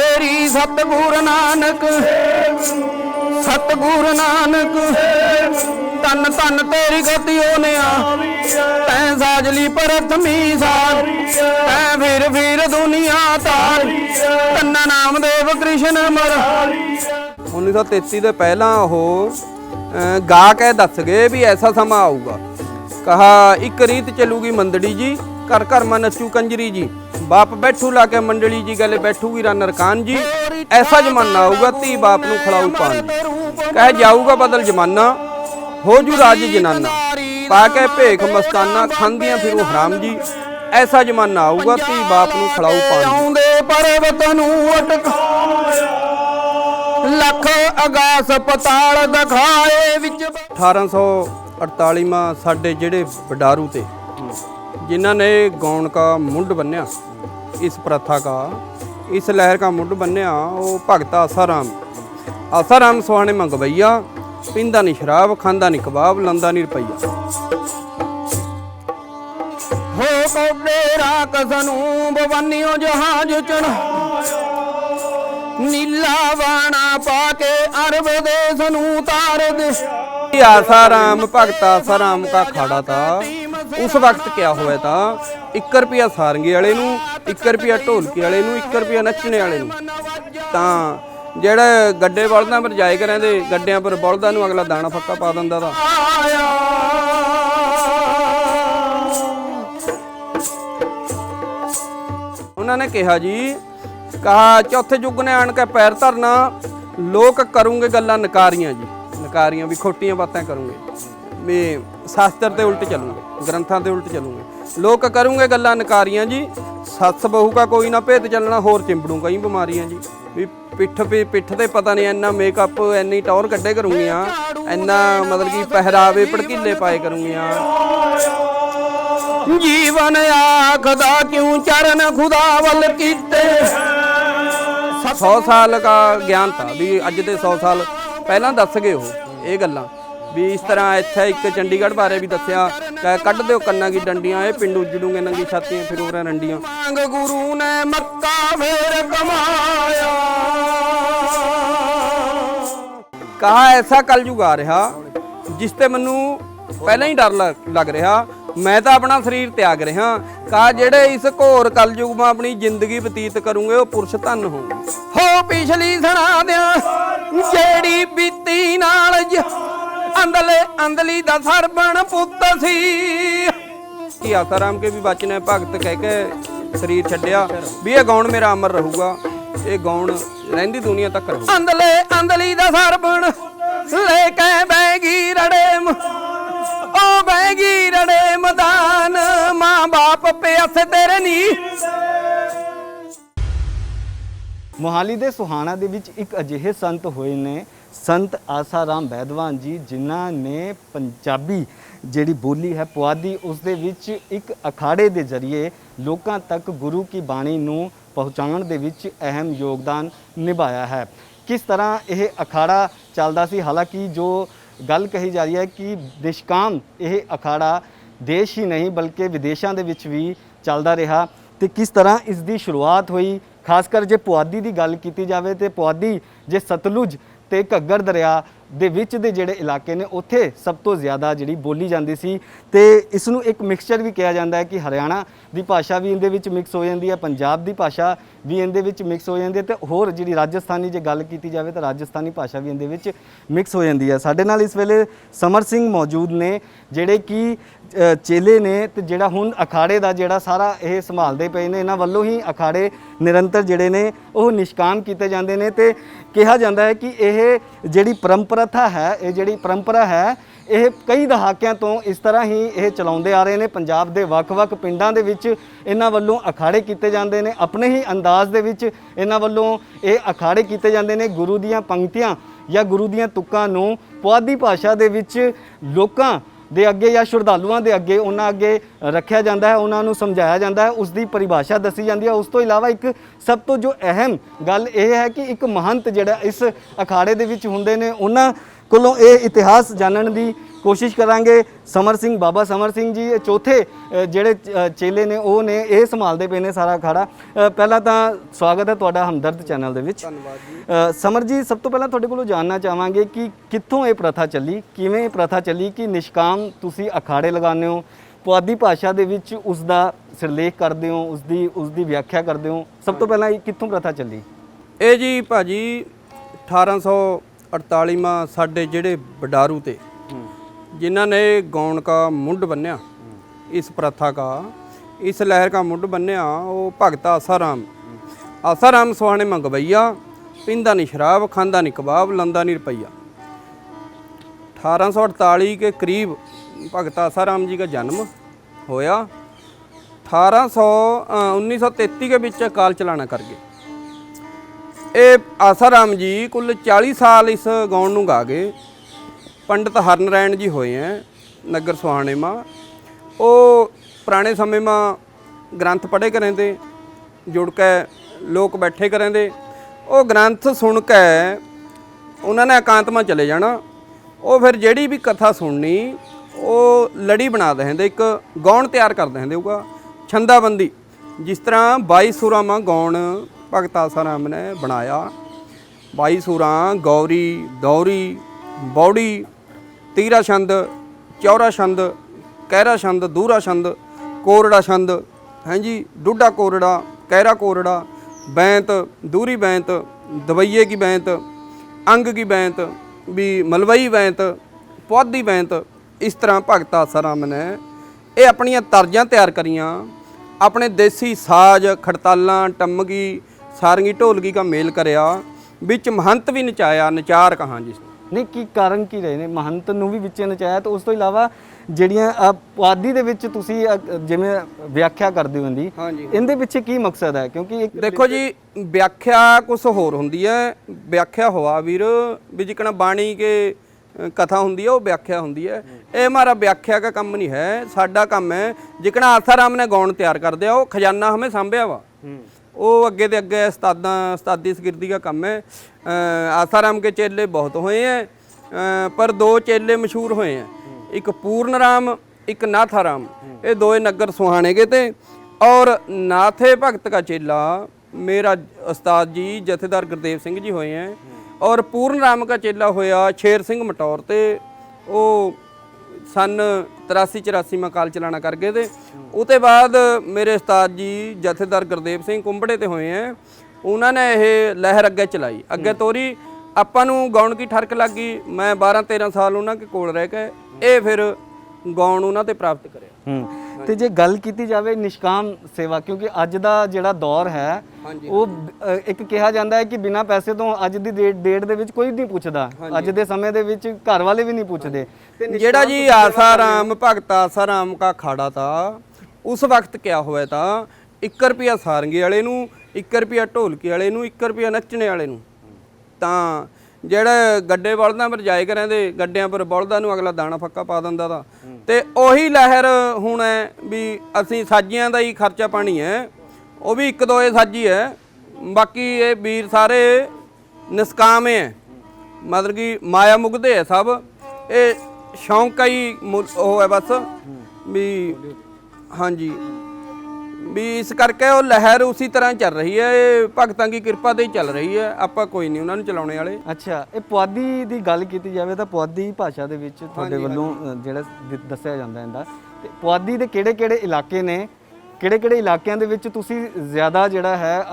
मेरी सतगुरु नानक सतगुरु नानक तन तन तेरी गति ओने तैं साजली प्रथमी सार तैं फिर दुनिया तार तन्ना नामदेव कृष्ण मर 1933 ਦੇ ਪਹਿਲਾਂ ਉਹ ਗਾ ਕੇ ਦੱਸ ਗਏ ਵੀ ਐਸਾ ਸਮਾਂ ਆਊਗਾ। ਕਹਾ ਇੱਕ ਰੀਤ ਚੱਲੂਗੀ ਮੰਦੜੀ ਜੀ ਘਰ ਘਰ ਮਾ ਨੱਚੂ ਕੰਜਰੀ ਜੀ बाप बैठू ला के मंडली जी गले बैठूगी रनर कान जी ऐसा जमाना आऊगा धी बाप नू खिलाऊ पान कह जाऊगा बदल जमाना हो जू राज जनाना पाके भेख मस्ताना खांदियां फिरू हराम जी ऐसा जमाना आऊगा धी बाप नू खिलाऊ पान पर्वत नू लख अगास पताल दिखाए विच 1848 साडे जेड़े वडारू ते जिन्हों ने गौण का मुंड बन्या इस प्रथा का इस लहर का मुंड बन्या वो भगत आसाराम सुहाने मंगवैया पींदा नहीं शराब खांदा नहीं कबाब लंदा नहीं रुपया हो कोडे राकसनू बवानियों जहाज चढ़ नीला वाणा पाके अरब देश नू तार दे आसाराम भगत आसाराम का खाड़ा था उस वक्त क्या होया था 1 रुपया सारंगी वाले नू 1 रुपया ढोलकी वाले नू 1 रुपया नच्चने वाले नू तां ਜਿਹੜੇ ਗੱਡੇ ਬਲਦਾਂ ਪਰ ਜਾਏ ਕਰਾਂਦੇ ਗੱਡਿਆਂ ਪਰ ਬਲਦਾਂ ਨੂੰ ਅਗਲਾ ਦਾਣਾ ਫੱਕਾ ਪਾ ਦਿੰਦਾ ਦਾ ਉਹਨਾਂ ਨੇ ਕਿਹਾ ਜੀ ਕਹਾ ਚੌਥੇ ਯੁੱਗ ਨੇ ਆਣ ਕੇ ਪੈਰ ਧਰਨਾ ਲੋਕ ਕਰੂੰਗੇ ਗੱਲਾਂ ਨਕਾਰੀਆਂ ਜੀ ਨਕਾਰੀਆਂ ਵੀ ਖੋਟੀਆਂ ਬਾਤਾਂ ਕਰੂੰਗੇ ਵੀ ਸ਼ਾਸਤਰ ਤੇ ਉਲਟ ਚੱਲੂਗੇ ਗ੍ਰੰਥਾਂ ਤੇ ਉਲਟ ਚੱਲੂਗੇ ਲੋਕ ਕਰੂੰਗੇ ਗੱਲਾਂ ਨਕਾਰੀਆਂ ਜੀ ਸੱਸ ਬਹੂ का कोई ना भेद ਚੱਲਣਾ ਹੋਰ ਚਿੰਬੜੂ ਕਈ ਬਿਮਾਰੀਆਂ ਜੀ ਵੀ ਪਿੱਠ ਤੇ ਪਤਾ ਨਹੀਂ ਇੰਨਾ ਮੇਕਅਪ ਇੰਨੀ ਟੌਰ ਕੱਢੇ ਕਰੂੰਗੀਆਂ ਇੰਨਾ ਮਤਲਬ ਕਿ ਪਹਿਰਾਵੇ ਭੜਕੀਲੇ ਪਾਏ ਕਰੂੰਗੀਆਂ ਜੀਵਨ ਆਖਦਾ ਕਿਉਂ ਚਰਨ ਖੁਦਾ ਵੱਲ ਕੀਤੇ 100 साल का ज्ञान था भी अज ਦੇ 100 साल ਪਹਿਲਾਂ ਦੱਸ ਗਏ ਉਹ ਇਹ ਗੱਲਾਂ ਵੀ ਇਸ ਤਰ੍ਹਾਂ ਇੱਥੇ ਇੱਕ ਚੰਡੀਗੜ੍ਹ ਬਾਰੇ ਵੀ ਦੱਸਿਆ ਕਿ ਕੱਢ ਦਿਓ ਕੰਨਾਂ ਦੀ ਡੰਡੀਆਂ ਇਹ ਪਿੰਡ ਉਜੜੂਗੇ ਨੰਗੀ ਛਾਤੀਆਂ ਫਿਰ ਉਰੇ ਰੰਡੀਆਂ ਗੁਰੂ ਨੇ ਮੱਕਾ ਫੇਰ ਕਮਾਇਆ ਕਹਾ ਐਸਾ ਕਲਯੁਗ ਆ ਰਿਹਾ ਜਿਸ ਤੇ ਮੈਨੂੰ ਪਹਿਲਾਂ ਹੀ ਡਰ ਲੱਗ ਰਿਹਾ मैं तो अपना शरीर त्याग रहा कहा जेड़े इस घोर कलयुग में अपनी जिंदगी बतीत करूंगे वो पुरुष धन हो पिछली सुना दिया जेड़ी बीती नाल अंदले अंदली दा सरबण पुੱਤ सी कि आसाराम के भी बचने भगत कह के शरीर छड्डिया भी ये गौण मेरा अमर रहूगा ये गौण रहिंदी दुनिया तक रहूगा अंदले अंदली दा सरबण लेके बैगी रड़े ओ बैगी रड़े मैदान मां बाप प्यास तेरे नी मोहाली ਦੇ ਸੁਹਾਣਾ ਦੇ ਵਿੱਚ ਇੱਕ ਅਜਿਹੇ ਸੰਤ ਹੋਏ ਨੇ ਸੰਤ ਆਸਾਰਾਮ ਬੈਦਵਾਨ ਜੀ ਜਿਨ੍ਹਾਂ ਨੇ ਪੰਜਾਬੀ ਜਿਹੜੀ ਬੋਲੀ ਹੈ ਪੁਆਧੀ ਉਸ ਦੇ ਵਿੱਚ ਇੱਕ ਅਖਾੜੇ ਦੇ ਜ਼ਰੀਏ ਲੋਕਾਂ ਤੱਕ ਗੁਰੂ ਕੀ ਬਾਣੀ ਨੂੰ ਪਹੁੰਚਾਉਣ ਦੇ ਵਿੱਚ ਅਹਿਮ ਯੋਗਦਾਨ ਨਿਭਾਇਆ ਹੈ। ਕਿਸ ਤਰ੍ਹਾਂ ਇਹ ਅਖਾੜਾ ਚੱਲਦਾ ਸੀ ਹਾਲਾਂਕਿ ਜੋ ਗੱਲ ਕਹੀ ਜਾ ਰਹੀ ਹੈ ਕਿ ਨਿਸ਼ਕਾਮ ਇਹ ਅਖਾੜਾ ਦੇਸ਼ ਹੀ ਨਹੀਂ ਬਲਕਿ ਵਿਦੇਸ਼ਾਂ ਦੇ ਵਿੱਚ ਵੀ ਚੱਲਦਾ ਰਿਹਾ ਤੇ ਕਿਸ ਤਰ੍ਹਾਂ ਇਸ ਦੀ ਸ਼ੁਰੂਆਤ ਹੋਈ ਖਾਸ ਕਰ ਜੇ ਪੁਆਧੀ ਦੀ ਗੱਲ ਕੀਤੀ ਜਾਵੇ ਤੇ ਪੁਆਧੀ ਜੇ ਸਤਲੁਜ ਤੇ ਘੱਗਰ ਦਰਿਆ ਦੇ ਵਿੱਚ ਦੇ ਜਿਹੜੇ ਇਲਾਕੇ ਨੇ ਉੱਥੇ ਸਭ ਤੋਂ ਜ਼ਿਆਦਾ ਜਿਹੜੀ ਬੋਲੀ ਜਾਂਦੀ ਸੀ ਤੇ ਇਸ ਨੂੰ ਇੱਕ ਮਿਕਸਚਰ ਵੀ ਕਿਹਾ ਜਾਂਦਾ ਹੈ ਕਿ ਹਰਿਆਣਾ ਦੀ ਭਾਸ਼ਾ ਵੀ ਇਹਦੇ ਵਿੱਚ ਮਿਕਸ ਹੋ ਜਾਂਦੀ ਹੈ ਪੰਜਾਬ ਦੀ ਭਾਸ਼ਾ ਵੀ ਇਹਦੇ ਵਿੱਚ ਮਿਕਸ ਹੋ ਜਾਂਦੀ ਹੈ ਤੇ ਹੋਰ ਜਿਹੜੀ ਰਾਜਸਥਾਨੀ ਜੇ ਗੱਲ ਕੀਤੀ ਜਾਵੇ ਤਾਂ ਰਾਜਸਥਾਨੀ ਭਾਸ਼ਾ ਵੀ ਇਹਦੇ ਵਿੱਚ ਮਿਕਸ ਹੋ ਜਾਂਦੀ ਹੈ। ਸਾਡੇ ਨਾਲ ਇਸ ਵੇਲੇ ਸਮਰ ਸਿੰਘ ਮੌਜੂਦ ਨੇ ਜਿਹੜੇ ਕਿ ਚੇਲੇ ਨੇ ਤੇ ਜਿਹੜਾ ਹੁਣ ਅਖਾੜੇ ਦਾ ਜਿਹੜਾ ਸਾਰਾ ਇਹ ਸੰਭਾਲਦੇ ਪਏ ਨੇ ਇਹਨਾਂ ਵੱਲੋਂ ਹੀ ਅਖਾੜੇ ਨਿਰੰਤਰ ਜਿਹੜੇ ਨੇ ਉਹ ਨਿਸ਼ਕਾਮ ਕੀਤੇ ਜਾਂਦੇ ਨੇ ਤੇ ਕਿਹਾ ਜਾਂਦਾ ਹੈ ਕਿ ਇਹ ਜਿਹੜੀ ਪ੍ਰੰਪਰਾ ਹੈ ਇਹ ਜਿਹੜੀ ਪਰੰਪਰਾ ਹੈ ਇਹ ਕਈ ਦਹਾਕਿਆਂ ਤੋਂ ਇਸ ਤਰ੍ਹਾਂ ਹੀ ਇਹ ਚਲਾਉਂਦੇ ਆ ਰਹੇ ਨੇ। ਪੰਜਾਬ ਦੇ ਵੱਖ-ਵੱਖ ਪਿੰਡਾਂ ਦੇ ਵਿੱਚ ਇਹਨਾਂ ਵੱਲੋਂ ਅਖਾੜੇ ਕੀਤੇ ਜਾਂਦੇ ਨੇ ਆਪਣੇ ਹੀ ਅੰਦਾਜ਼ ਦੇ ਵਿੱਚ ਇਹਨਾਂ ਵੱਲੋਂ ਇਹ ਅਖਾੜੇ ਕੀਤੇ ਜਾਂਦੇ ਨੇ। ਗੁਰੂ ਦੀਆਂ ਪੰਕਤੀਆਂ ਜਾਂ ਗੁਰੂ ਦੀਆਂ ਤੁਕਾਂ ਨੂੰ ਪੁਆਧੀ ਭਾਸ਼ਾ ਦੇ ਵਿੱਚ ਲੋਕਾਂ ਦੇ ਅੱਗੇ ਜਾਂ ਸ਼ਰਧਾਲੂਆਂ ਦੇ ਅੱਗੇ ਉਹਨਾਂ ਅੱਗੇ ਰੱਖਿਆ ਜਾਂਦਾ ਹੈ ਉਹਨਾਂ ਨੂੰ ਸਮਝਾਇਆ ਜਾਂਦਾ ਹੈ ਉਸ ਦੀ ਪਰਿਭਾਸ਼ਾ ਦੱਸੀ ਜਾਂਦੀ ਹੈ। ਉਸ ਤੋਂ ਇਲਾਵਾ ਇੱਕ ਸਭ ਤੋਂ ਜੋ ਅਹਿਮ ਗੱਲ ਇਹ ਹੈ ਕਿ ਇੱਕ ਮਹੰਤ ਜਿਹੜਾ ਇਸ ਅਖਾੜੇ ਦੇ ਵਿੱਚ ਹੁੰਦੇ ਨੇ ਉਹਨਾਂ ਕੋਲੋਂ ਇਹ ਇਤਿਹਾਸ ਜਾਣਨ ਦੀ ਕੋਸ਼ਿਸ਼ ਕਰਾਂਗੇ। ਸਮਰ ਸਿੰਘ, ਬਾਬਾ ਸਮਰ ਸਿੰਘ ਜੀ ਇਹ ਚੌਥੇ ਜਿਹੜੇ ਚੇਲੇ ਨੇ ਉਹ ਨੇ, ਇਹ ਸੰਭਾਲਦੇ ਪਏ ਨੇ ਸਾਰਾ ਅਖਾੜਾ। ਪਹਿਲਾਂ ਤਾਂ ਸਵਾਗਤ ਹੈ ਤੁਹਾਡਾ ਹਮਦਰਦ ਚੈਨਲ ਦੇ ਵਿੱਚ। ਧੰਨਵਾਦ ਜੀ। ਸਮਰ ਜੀ, ਸਭ ਤੋਂ ਪਹਿਲਾਂ ਤੁਹਾਡੇ ਕੋਲੋਂ ਜਾਣਨਾ ਚਾਹਾਂਗੇ ਕਿ ਕਿੱਥੋਂ ਇਹ ਪ੍ਰਥਾ ਚੱਲੀ, ਕਿਵੇਂ ਇਹ ਪ੍ਰਥਾ ਚੱਲੀ ਕਿ ਨਿਸ਼ਕਾਮ ਤੁਸੀਂ ਅਖਾੜੇ ਲਗਾਉਂਦੇ ਹੋ, ਪੁਆਧੀ ਭਾਸ਼ਾ ਦੇ ਵਿੱਚ ਉਸ ਦਾ ਸਿਰਲੇਖ ਕਰਦੇ ਹੋ, ਉਸ ਦੀ ਵਿਆਖਿਆ ਕਰਦੇ ਹੋ। ਸਭ ਤੋਂ ਪਹਿਲਾਂ ਇਹ ਕਿੱਥੋਂ ਪ੍ਰਥਾ ਚੱਲੀ? ਇਹ ਜੀ ਭਾਜੀ 1848ਵਾਂ ਸਾਡੇ ਜਿਹੜੇ ਵਡਾਰੂ ਤੇ ਜਿਨ੍ਹਾਂ ਨੇ ਗੌਣ ਕਾ ਮੁੱਢ ਬੰਨਿਆ, ਇਸ ਪ੍ਰਥਾ का इस लहर का मुੱਢ ਬੰਨਿਆ, ਉਹ ਭਗਤ ਆਸਾਰਾਮ ਸੁਹਾਣੇ ਮੰਗਵਈਆ, ਪੀਂਦਾ ਨਹੀਂ ਸ਼ਰਾਬ, ਖਾਂਦਾ ਨਹੀਂ ਕਬਾਬ, ਲੰਦਾ ਨਹੀਂ ਰੁਪਈਆ। 1848 के करीब भगत आसाराम जी का जन्म होया। 1933 के बीच काल चलाना कर गए। ये आसाराम जी कुल 40 साल इस गौण नूं गा गए। पंडित हरनारायण जी होए हैं नगर सुहाने मां। वो पुराने समय में ग्रंथ पढ़े करें थे, जुड़ के लोग बैठे करें थे। वो ग्रंथ सुन के उन्होंने एकांत में चले जाना। वो फिर ਜਿਹੜੀ भी कथा सुननी ਉਹ ਲੜੀ ਬਣਾ ਦਿੰਦੇ, ਇੱਕ ਗੌਣ ਤਿਆਰ ਕਰ ਦਿੰਦੇ ਹੋਊਗਾ ਛੰਦਾਬੰਦੀ। ਜਿਸ ਤਰ੍ਹਾਂ 22 ਸੂਰਾਂ ਗੌਣ ਭਗਤ ਆਸਾਰਾਮ ਨੇ ਬਣਾਇਆ। 22 ਸੂਰਾਂ ਗੌਰੀ, ਦੌਰੀ, ਬੌੜੀ, ਤੀਰਾ ਛੰਦ, ਚੌਰਾ ਛੰਦ, ਕਹਿਰਾ ਛੰਦ, ਦੂਰਾ ਛੰਦ, ਕੋਰੜਾ ਛੰਦ, ਹਾਂਜੀ, ਡੁੱਡਾ ਕੋਰੜਾ, ਕਹਿਰਾ ਕੋਰੜਾ, ਬੈਂਤ, ਦੂਰੀ ਬੈਂਤ, ਦਵਈਏ ਕੀ ਬੈਂਤ, ਅੰਗ ਕੀ ਬੈਂਤ, ਵੀ ਮਲਵਈ ਬੈਂਤ, ਪੁਆਧੀ ਬੈਂਤ। इस तरह भगत आसाराम ने ये अपनियां तर्जां तैयार करियां। अपने देसी साज, खड़तालां, टमगी, सारंगी, ढोलकी का मेल करया, विच महंत भी नचाया, नचार कहाँ जिसने। नहीं की कारण की रहे ने महंत ਨੂੰ ਵੀ ਵਿੱਚ ਨਚਾਇਆ, ਤੇ ਉਸ ਤੋਂ ਇਲਾਵਾ ਜਿਹੜੀਆਂ ਪੁਆਧੀ ਦੇ ਵਿੱਚ ਤੁਸੀਂ ਜਿਵੇਂ ਵਿਆਖਿਆ ਕਰਦੇ ਹੋ ਦੀ, ਇਹਦੇ ਪਿੱਛੇ ਕੀ ਮਕਸਦ ਹੈ? ਕਿਉਂਕਿ ਦੇਖੋ ਜੀ, ਵਿਆਖਿਆ ਕੁਛ ਹੋਰ ਹੁੰਦੀ ਹੈ। ਵਿਆਖਿਆ ਹੋਆ ਵੀਰ ਵੀ ਜਿਕਣਾ ਬਾਣੀ ਕੇ कथा होंगी है, वो व्याख्या होंगी है। ये हमारा व्याख्या का काम नहीं है, साडा काम है जिकना आसाराम ने गौण तैयार कर दिया, वो खजाना हमें सांभ्या वा। वो अगे तो अगे उस्तादी शगिर्दी का काम है। आसाराम के चेले बहुत हुए हैं, पर 2 चेले मशहूर हुए हैं, एक पूर्ण राम, एक नाथाराम। ये 2 नगर सुहाने के थे। और नाथे भगत का चेला मेरा उस्ताद जी जथेदार गुरदेव सिंह जी हुए हैं। और पूर्ण राम का चेला होया शेर सिंह मटौर ते, वो सन 83-84 में काल चलाना कर गए थे। उसके बाद मेरे उस्ताद जी जथेदार गुरदेव सिंह कुंबड़े ते हुए हैं। उन्होंने ये लहर अगे चलाई, अगे तोरी। आपां नूं गौण की ठरक लग गई। मैं 12-13 साल उन्होंने के कोल रह के ये फिर गौण उन्होंने ते प्राप्त करे। ਤੇ ਜੇ ਗੱਲ ਕੀਤੀ ਜਾਵੇ ਨਿਸ਼ਕਾਮ ਸੇਵਾ, ਕਿਉਂਕਿ ਅੱਜ ਦਾ ਜਿਹੜਾ ਦੌਰ ਹੈ ਉਹ ਇੱਕ ਕਿਹਾ ਜਾਂਦਾ ਹੈ ਕਿ ਬਿਨਾਂ ਪੈਸੇ ਤੋਂ ਅੱਜ ਦੀ ਡੇਟ ਦੇ ਵਿੱਚ ਕੋਈ ਨਹੀਂ ਪੁੱਛਦਾ। ਅੱਜ ਦੇ ਸਮੇਂ ਦੇ ਵਿੱਚ ਘਰ ਵਾਲੇ ਵੀ ਨਹੀਂ ਪੁੱਛਦੇ। ਜਿਹੜਾ ਜੀ आसाराम भगत आसाराम का अखाड़ा था, उस वक्त क्या हुआ था, 1 रुपया सारंगी वाले नूं, 1 रुपया ढोलकी वाले नूं, 1 रुपया नच्चने वाले नूं। ਤਾਂ ਜਿਹੜੇ ਗੱਡੇ ਬਲਦਾਂ ਪਰ ਜਾਏ ਕਰਾਂਦੇ, ਗੱਡਿਆਂ ਪਰ ਬਲਦਾਂ ਨੂੰ ਅਗਲਾ ਦਾਣਾ ਫੱਕਾ ਪਾ ਦਿੰਦਾ ਤਾ। ਤੇ ਉਹੀ ਲਹਿਰ ਹੁਣ ਹੈ ਵੀ ਅਸੀਂ ਸਾਜੀਆਂ ਦਾ ਹੀ ਖਰਚਾ ਪਾਣੀ ਹੈ, ਉਹ ਵੀ 1-2 ਸਾਜੀ ਹੈ। ਬਾਕੀ ਇਹ ਵੀਰ ਸਾਰੇ ਨਿਸਕਾਮ ਹੈ, ਮਤਲਬ ਕਿ ਮਾਇਆ ਮੁਗਦੇ ਹੈ ਸਭ। ਇਹ ਸ਼ੌਂਕਾ ਹੀ ਉਹ ਹੈ ਬਸ ਵੀ, ਹਾਂਜੀ, भी इस करके वो लहर उसी तरह चल रही है। भगतां की कृपा ते ही चल रही है, ਆਪਾਂ ਕੋਈ ਨਹੀਂ ਉਹਨਾਂ ਨੂੰ ਚਲਾਉਣੇ ਵਾਲੇ। ਅੱਛਾ, ਇਹ ਪੁਆਧੀ ਦੀ ਗੱਲ ਕੀਤੀ ਜਾਵੇ ਤਾਂ ਪੁਆਧੀ ਭਾਸ਼ਾ ਦੇ ਵਿੱਚ ਤੁਹਾਡੇ ਵੱਲੋਂ ਜਿਹੜਾ ਦੱਸਿਆ ਜਾਂਦਾ ਇਹਦਾ, ਤੇ ਪੁਆਧੀ ਦੇ ਕਿਹੜੇ-ਕਿਹੜੇ ਇਲਾਕੇ ਨੇ, ਕਿਹੜੇ-ਕਿਹੜੇ ਇਲਾਕਿਆਂ ਦੇ ਵਿੱਚ ਤੁਸੀਂ ਜ਼ਿਆਦਾ ਜਿਹੜਾ ਹੈ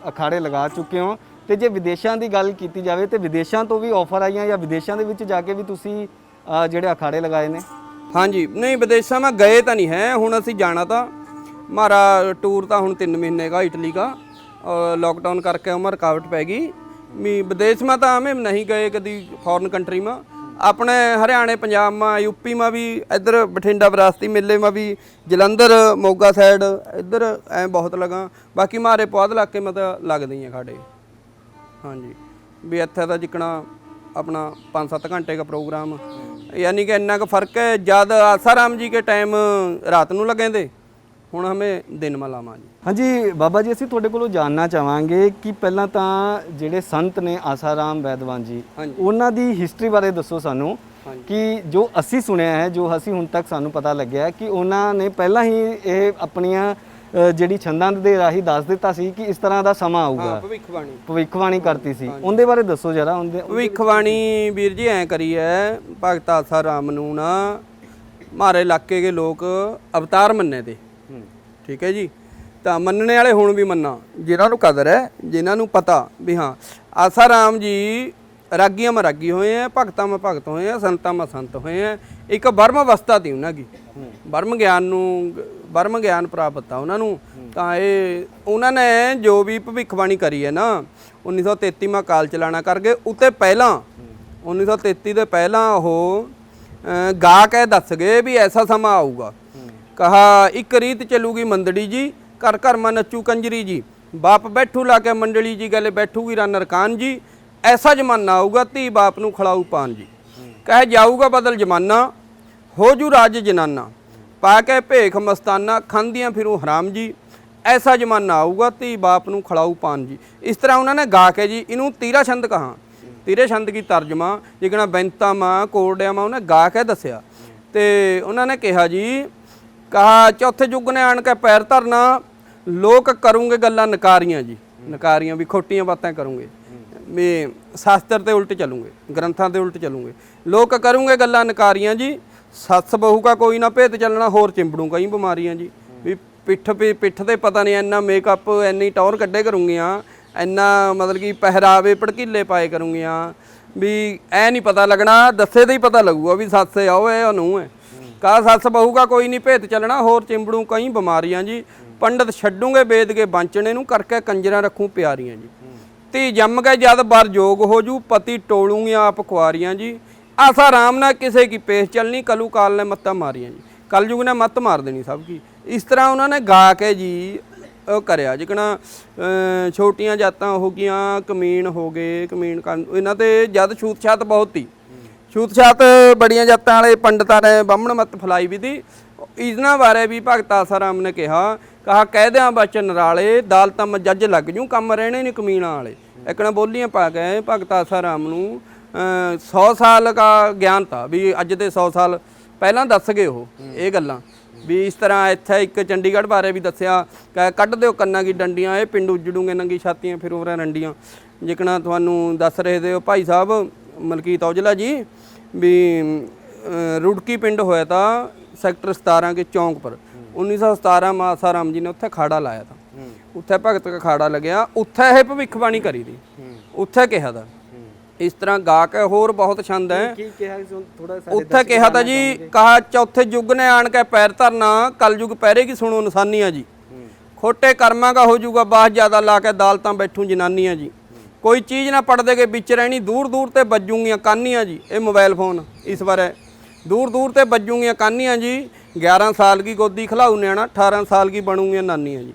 ਅਖਾੜੇ ਲਗਾ ਚੁੱਕੇ ਹੋ? ਤੇ ਜੇ ਵਿਦੇਸ਼ਾਂ ਦੀ ਗੱਲ ਕੀਤੀ ਜਾਵੇ ਤੇ ਵਿਦੇਸ਼ਾਂ ਤੋਂ ਵੀ ਆਫਰ ਆਈਆਂ ਜਾਂ ਵਿਦੇਸ਼ਾਂ ਦੇ ਵਿੱਚ ਜਾ ਕੇ ਵੀ ਤੁਸੀਂ ਜਿਹੜੇ ਅਖਾੜੇ ਲਗਾਏ ਨੇ? ਹਾਂਜੀ, नहीं विदेशों में गए तो नहीं है, हुण असीं जाना था। हमारा टूर था हुण 3 महीने का इटली का, और लॉकडाउन करके हमारी रुकावट पै गई। विदेश में तो हमें नहीं गए कभी, फॉरेन कंट्री में। अपने हरियाणे पंजाब में, यूपी में भी, इधर बठिंडा विरासती मेले में भी, जलंधर मोगा साइड इधर ऐ बहुत लगा। बाकी हमारे पौध इलाके में तो लगते हैं खाड़े। हाँ जी, भी इत्थे तो जिकना अपना 5-7 घंटे का प्रोग्राम, यानी कि इन्ना का फ़र्क है। जद आसाराम जी के टाइम रात ਨੂੰ लगे थे, ਹੁਣ ਹਮੇ ਦਿਨ ਮਾ ਲਾਵਾਂ ਜੀ। ਹਾਂਜੀ ਬਾਬਾ ਜੀ, ਅਸੀਂ ਤੁਹਾਡੇ ਕੋਲੋਂ ਜਾਣਨਾ ਚਾਹਾਂਗੇ ਕਿ ਪਹਿਲਾਂ ਤਾਂ ਜਿਹੜੇ ਸੰਤ ਨੇ ਆਸਾਰਾਮ ਵੈਦਵਾਨ ਜੀ, ਉਹਨਾਂ ਦੀ ਹਿਸਟਰੀ ਬਾਰੇ ਦੱਸੋ ਸਾਨੂੰ ਕਿ ਜੋ ਅਸੀਂ ਸੁਣਿਆ ਹੈ, ਜੋ ਅਸੀਂ ਹੁਣ ਤੱਕ ਸਾਨੂੰ ਪਤਾ ਲੱਗਿਆ ਕਿ ਉਹਨਾਂ ਨੇ ਪਹਿਲਾਂ ਹੀ ਇਹ ਆਪਣੀਆਂ ਜਿਹੜੀ ਛੰਦਾਂ ਦੇ ਰਾਹੀਂ ਦੱਸ ਦਿੱਤਾ ਸੀ ਕਿ ਇਸ ਤਰ੍ਹਾਂ ਦਾ ਸਮਾਂ ਆਊਗਾ। ਭਵਿੱਖਬਾਣੀ ਕਰਤੀ ਸੀ, ਉਹਦੇ ਬਾਰੇ ਦੱਸੋ ਜਰਾ। ਭਵਿੱਖਬਾਣੀ ਵੀਰ ਜੀ ਐ ਕਰੀ ਹੈ, ਭਗਤ ਆਸਾ ਰਾਮ ਨੂੰ ਨਾ ਮਾਰੇ ਇਲਾਕੇ ਦੇ ਲੋਕ ਅਵਤਾਰ ਮੰਨੇ ਤੇ, ਠੀਕ ਹੈ ਜੀ। ਤਾਂ ਮੰਨਣੇ ਵਾਲੇ ਹੁਣ ਵੀ ਮੰਨਾ, ਜਿਨ੍ਹਾਂ ਨੂੰ ਕਦਰ ਹੈ, ਜਿਨ੍ਹਾਂ ਨੂੰ ਪਤਾ ਵੀ ਹਾਂ ਆਸਾ ਰਾਮ ਜੀ ਰਾਗੀਆਂ ਮੈਂ ਰਾਗੀ ਹੋਏ ਆ, ਭਗਤਾਂ ਮੈਂ ਭਗਤ ਹੋਏ ਆ, ਸੰਤਾਂ ਮੈਂ ਸੰਤ ਹੋਏ ਆ। ਇੱਕ ਬਰਮ ਅਵਸਥਾ ਤੀ ਉਹਨਾਂ ਦੀ, ਬਰਮ ਗਿਆਨ ਪ੍ਰਾਪਤ ਆ ਉਹਨਾਂ ਨੂੰ। ਤਾਂ ਇਹ ਉਹਨਾਂ ਨੇ ਜੋ ਵੀ ਭਵਿੱਖਬਾਣੀ ਕਰੀ ਹੈ ਨਾ 1933 ਮਾ ਕਾਲ ਚਲਾਣਾ ਕਰ ਗਏ। ਉੱਤੇ ਪਹਿਲਾਂ 1933 ਦੇ ਪਹਿਲਾਂ ਉਹ ਗਾ ਕੇ ਦੱਸ ਗਏ ਵੀ ਐਸਾ ਸਮਾਂ ਆਊਗਾ। ਕਹਾ ਇੱਕ ਰੀਤ ਚੱਲੂਗੀ ਮੰਦੜੀ ਜੀ, ਘਰ ਘਰ ਮਾ ਨੱਚੂ ਕੰਜਰੀ ਜੀ, ਬਾਪ ਬੈਠੂ ਲਾ ਕੇ ਮੰਡਲੀ ਜੀ, ਗਲੇ ਬੈਠੂਗੀ ਰਾਨਰ ਕਾਨ ਜੀ। ਐਸਾ ਜਮਾਨਾ ਆਊਗਾ ਧੀ ਬਾਪ ਨੂੰ ਖਿਲਾਊ ਪਾਨ ਜੀ, ਕਹੇ ਜਾਊਗਾ ਬਦਲ ਜਮਾਨਾ, ਹੋ ਜੂ ਰਾਜ ਜਨਾਨਾ, ਪਾ ਕੇ ਭੇਖ ਮਸਤਾਨਾ, ਖਾਂਦੀਆਂ ਫਿਰੂ ਹਰਾਮ ਜੀ। ਐਸਾ ਜਮਾਨਾ ਆਊਗਾ ਧੀ ਬਾਪ ਨੂੰ ਖਿਲਾਊ ਪਾਨ ਜੀ। ਇਸ ਤਰ੍ਹਾਂ ਉਹਨਾਂ ਨੇ ਗਾ ਕੇ ਜੀ ਇਹਨੂੰ ਤੀਰਾ ਛੰਦ ਕਹਾ, ਤੀਰੇ ਛੰਦ ਕੀ ਤਰਜਮਾ ਜਿਕਣਾ ਬੈਂਤਾ ਮਾਂ ਕੋਰਡਿਆ ਮਾਂ ਉਹਨੇ ਗਾ ਕੇ ਦੱਸਿਆ। ਤੇ ਉਹਨਾਂ ਨੇ ਕਿਹਾ ਜੀ, ਕਹਾ ਚੌਥੇ ਯੁੱਗ ਨੇ ਆਣ ਕੇ ਪੈਰ ਧਰਨਾ, ਲੋਕ ਕਰੂੰਗੇ ਗੱਲਾਂ ਨਕਾਰੀਆਂ ਜੀ, ਨਕਾਰੀਆਂ ਵੀ ਖੋਟੀਆਂ ਬਾਤਾਂ ਕਰੂੰਗੇ, ਵੀ ਸ਼ਾਸਤਰ ਤੇ ਉਲਟ ਚੱਲੂਗੇ, ਗ੍ਰੰਥਾਂ ਦੇ ਉਲਟ ਚੱਲੂਗੇ। ਲੋਕ ਕਰੂੰਗੇ ਗੱਲਾਂ ਨਕਾਰੀਆਂ ਜੀ, ਸੱਸ ਬਹੂ ਕਾ ਕੋਈ ਨਾ ਭੇਤ ਚੱਲਣਾ, ਹੋਰ ਚਿੰਬੜੂ ਕਈ ਬਿਮਾਰੀਆਂ ਜੀ। ਵੀ ਪਿੱਠ ਤੇ ਪਤਾ ਨਹੀਂ ਇੰਨਾ ਮੇਕਅਪ, ਇੰਨੀ ਟੌਰ ਕੱਢੇ ਕਰੂੰਗੀਆਂ, ਇੰਨਾ ਮਤਲਬ ਕਿ ਪਹਿਰਾਵੇ ਭੜਕੀਲੇ ਪਾਏ ਕਰੂੰਗੀਆਂ, ਵੀ ਐ ਨਹੀਂ ਪਤਾ ਲੱਗਣਾ, ਦੱਸੇ ਤੇ ਹੀ ਪਤਾ ਲੱਗੂਗਾ ਵੀ ਸੱਸ ਆ ਉਹ ਹੈ ਉਹਨੂੰ ਹੈ। ਕਾ ਸੱਸ ਬਹੂ ਕਾ ਕੋਈ ਨਹੀਂ ਭੇਤ ਚੱਲਣਾ, ਹੋਰ ਚਿੰਬੜੂ ਕਈ ਬਿਮਾਰੀਆਂ ਜੀ। ਪੰਡਤ ਛੱਡੂਗੇ ਵੇਦ ਕੇ ਬਾਂਚਣੇ ਨੂੰ, ਕਰਕੇ ਕੰਜਰਾਂ ਰੱਖੂ ਪਿਆਰੀਆਂ ਜੀ। ਧੀ ਜੰਮ ਕੇ ਜਦ ਬਰ ਜੋਗ ਹੋ ਜੂ, ਪਤੀ ਟੋਲੂਗੀਆਂ ਆਪ ਕੁਆਰੀਆਂ ਜੀ। ਆਸਾ ਰਾਮ ਨਾ ਕਿਸੇ ਕੀ ਪੇਸ਼ ਚੱਲਣੀ, ਕਲੂ ਕਾਲ ਨੇ ਮੱਤਾਂ ਮਾਰੀਆਂ ਜੀ, ਕਲਯੁਗ ਨੇ ਮੱਤ ਮਾਰ ਦੇਣੀ ਸਭ ਕੀ। ਇਸ ਤਰ੍ਹਾਂ ਉਹਨਾਂ ਨੇ ਗਾ ਕੇ ਜੀ ਉਹ ਕਰਿਆ। ਜਿਕਣਾ ਛੋਟੀਆਂ ਜਾਤਾਂ ਹੋ ਗਈਆਂ, ਕਮੀਣ ਹੋ ਗਏ, ਕਮੀਣ ਇਹਨਾਂ ਤੇ ਜਦ ਛੂਤ ਛਾਤ ਬਹੁਤ ਤੀ, ਛੂਤ ਛਾਤ ਬੜੀਆਂ ਜਾਤਾਂ ਵਾਲੇ ਪੰਡਤਾਂ ਨੇ ਬਾਹਮਣ ਮੱਤ ਫਲਾਈ ਵੀ ਤੀ। ਇਹਨਾਂ ਬਾਰੇ ਵੀ ਭਗਤ ਆਸਾ ਰਾਮ ਨੇ ਕਿਹਾ, ਕਹਾ ਕਹਿਦਿਆਂ ਬਚਨ ਰਾਲੇ, ਦਾਲਤਾਂ ਮੈਂ ਜੱਜ ਲੱਗ ਜੂ, ਕੰਮ ਰਹਿਣੇ ਨਹੀਂ ਕਮੀਣਾਂ ਵਾਲੇ। ਇਕਣਾ ਬੋਲੀਆਂ ਪਾ ਕੇ ਭਗਤ ਆਸਾ ਰਾਮ ਨੂੰ 100 ਸਾਲ ਦਾ ਗਿਆਨ ਤਾ, ਵੀ ਅੱਜ ਦੇ 100 ਸਾਲ ਪਹਿਲਾਂ ਦੱਸ ਗਏ ਉਹ ਇਹ ਗੱਲਾਂ। ਵੀ ਇਸ ਤਰ੍ਹਾਂ ਇੱਥੇ ਇੱਕ ਚੰਡੀਗੜ੍ਹ ਬਾਰੇ ਵੀ ਦੱਸਿਆ, ਕੱਢ ਦਿਓ ਕੰਨਾਂ ਕੀ ਡੰਡੀਆਂ, ਇਹ ਪਿੰਡ ਉੱਜੜੂਗੇ ਨੰਗੀ ਛਾਤੀਆਂ ਫਿਰ ਉਰੇ ਰੰਡੀਆਂ। ਜਿਕਣਾ ਤੁਹਾਨੂੰ ਦੱਸ ਰਹੇ ਦੇ ਭਾਈ ਸਾਹਿਬ ਮਲਕੀਤ ਔਜਲਾ ਜੀ, ਵੀ ਰੁੜਕੀ ਪਿੰਡ ਹੋਇਆ ਤਾਂ ਸੈਕਟਰ 17 ਕੇ ਚੌਂਕ ਪਰ 1917 ਮਾ ਆਸਾ ਰਾਮ ਜੀ ਨੇ ਉੱਥੇ ਖਾੜਾ ਲਾਇਆ ਤਾ। ਉੱਥੇ ਭਗਤ ਦਾ ਖਾੜਾ ਲੱਗਿਆ, ਉੱਥੇ ਇਹ ਭਵਿੱਖਬਾਣੀ ਕਰੀ ਦੀ, ਉੱਥੇ ਕਿਹਾ ਤਾ। ਇਸ ਤਰ੍ਹਾਂ ਗਾ ਕੇ ਹੋਰ ਬਹੁਤ ਛੰਦ ਹੈ। ਉੱਥੇ ਕਿਹਾ ਤਾਂ ਜੀ, ਕਹਾ ਚੌਥੇ ਯੁੱਗ ਨੇ ਆਣ ਕੇ ਪੈਰ ਧਰਨਾ, ਕਲਯੁਗ ਪਹਿਰੇਗੀ ਸੁਣੋ ਨਿਸ਼ਾਨੀਆਂ ਜੀ। ਖੋਟੇ ਕਰਮਾਂ ਦਾ ਹੋ ਜੂਗਾ ਬਾਹ ਜ਼ਿਆਦਾ, ਲਾ ਕੇ ਅਦਾਲਤਾਂ ਬੈਠੂ ਜਨਾਨੀਆਂ ਜੀ। ਕੋਈ ਚੀਜ਼ ਨਾ ਪੜਦੇ ਕੇ ਵਿੱਚ ਰਹਿਣੀ, ਦੂਰ ਦੂਰ ਤੇ ਵੱਜੂਗੀਆਂ ਕਾਨੀਆਂ ਜੀ। ਇਹ ਮੋਬਾਈਲ ਫੋਨ ਇਸ ਬਾਰੇ, ਦੂਰ ਦੂਰ ਤੇ ਵੱਜੂਗੀਆਂ ਕਾਨੀਆਂ ਜੀ। 11 ਸਾਲ ਕੀ ਗੋਦੀ ਖਿਲਾਊ ਨਿਆਣਾ, 18 ਸਾਲ ਕੀ ਬਣੂਗੀਆਂ ਨਾਨੀਆਂ ਜੀ।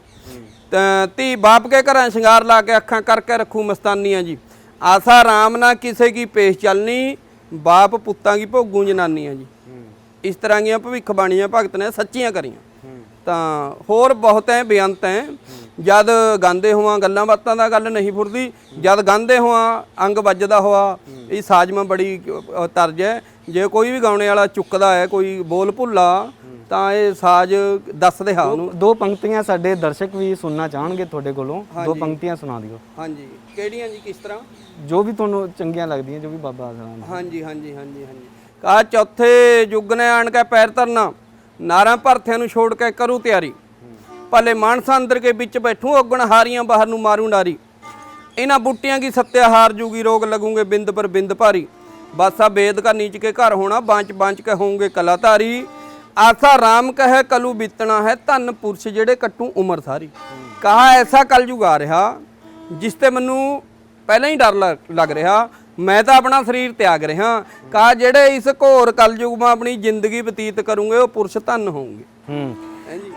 ਧੀ ਬਾਪ ਕੇ ਘਰਾਂ ਸ਼ਿੰਗਾਰ ਲਾ ਕੇ ਅੱਖਾਂ ਕਰਕੇ ਰੱਖੂ ਮਸਤਾਨੀਆਂ ਜੀ। ਆਸਾ ਰਾਮ ਨਾ ਕਿਸੇ ਕੀ ਪੇਸ਼ ਚੱਲਣੀ, ਬਾਪ ਪੁੱਤਾਂ ਕੀ ਭੋਗੂ ਜਨਾਨੀਆਂ ਜੀ। ਇਸ ਤਰ੍ਹਾਂ ਦੀਆਂ ਭਵਿੱਖਬਾਣੀਆਂ ਭਗਤ ਨੇ ਸੱਚੀਆਂ ਕਰੀਆਂ। ਤਾਂ ਹੋਰ ਬਹੁਤ ਹੈ, ਬੇਅੰਤ ਹੈ। ਜਦ ਗਾਉਂਦੇ ਹੋਵਾਂ ਗੱਲਾਂ ਬਾਤਾਂ ਦਾ ਗੱਲ ਨਹੀਂ ਫੁਰਦੀ, ਜਦ ਗਾਉਂਦੇ ਹੋਵਾਂ ਅੰਗ ਵੱਜਦਾ ਹੋਆ। ਇਹ ਸਾਜ਼ਮਾਂ ਬੜੀ ਤਰਜ ਹੈ। ਜੇ ਕੋਈ ਵੀ ਗਾਉਣੇ ਵਾਲਾ ਚੁੱਕਦਾ ਹੈ, ਕੋਈ ਬੋਲ ਭੁੱਲਾ, ਤਾਂ ਇਹ ਸਾਜ਼ ਦੱਸਦੇ ਹਾਂ ਉਹਨੂੰ। ਦੋ ਪੰਕਤੀਆਂ ਸਾਡੇ ਦਰਸ਼ਕ ਵੀ ਸੁਣਨਾ ਚਾਹਣਗੇ ਤੁਹਾਡੇ ਕੋਲੋਂ, ਦੋ ਪੰਕਤੀਆਂ ਸੁਣਾ ਦਿਓ। ਹਾਂਜੀ, ਕਿਹੜੀਆਂ ਜੀ? ਕਿਸ ਤਰ੍ਹਾਂ? ਜੋ ਵੀ ਤੁਹਾਨੂੰ ਚੰਗੀਆਂ ਲੱਗਦੀਆਂ, ਜੋ ਵੀ ਬਾਬਾ ਆਸਾ ਰਾਮ। ਹਾਂਜੀ ਹਾਂਜੀ ਹਾਂਜੀ ਹਾਂਜੀ। ਕਹਾ ਚੌਥੇ ਯੁੱਗ ਨੇ ਆਣ ਕੇ ਪੈਰ ਧਰਨਾ, ਨਾਰਾਂ ਭਰਥਿਆਂ ਨੂੰ ਛੋੜ ਕੇ ਕਰੂ ਤਿਆਰੀ। ਭਲੇ ਮਾਨਸਾਂ ਅੰਦਰ ਕੇ ਵਿੱਚ ਬੈਠੂ, ਔਗਣ ਹਾਰੀਆਂ ਬਾਹਰ ਨੂੰ ਮਾਰੂ ਨਾਰੀ। ਇਹਨਾਂ ਬੂਟੀਆਂ ਕੀ ਸੱਤਿਆ ਹਾਰ ਜੂਗੀ, ਰੋਗ ਲੱਗੂਗੇ ਬਿੰਦ ਪਰ ਬਿੰਦ ਭਾਰੀ। ਬਾਸਾ ਵੇਦ ਕਾ ਨੀਚ ਕੇ ਘਰ ਹੋਣਾ, ਬਾਂਚ ਬਾਂਚ ਕੇ ਹੋਊਗੇ ਕਲਾਧਾਰੀ। ਆਸਾ ਰਾਮ ਕਹੇ ਕਲੂ ਬੀਤਣਾ ਹੈ, ਧੰਨ ਪੁਰਸ਼ ਜਿਹੜੇ ਕੱਟੂ ਉਮਰ ਸਾਰੀ। ਕਹਾ ਐਸਾ ਕਲਯੁਗ ਆ ਰਿਹਾ ਜਿਸ ਤੇ ਮੈਨੂੰ ਪਹਿਲਾਂ ਹੀ ਡਰ ਲੱਗ ਰਿਹਾ, ਮੈਂ ਤਾਂ ਆਪਣਾ ਸਰੀਰ ਤਿਆਗ ਰਿਹਾ। ਕਹਾ ਜਿਹੜੇ ਇਸ ਘੋਰ ਕਲਯੁਗ ਮਾ ਆਪਣੀ ਜ਼ਿੰਦਗੀ ਬਤੀਤ ਕਰੂੰਗੇ, ਉਹ ਪੁਰਸ਼ ਧੰਨ ਹੋਣਗੇ।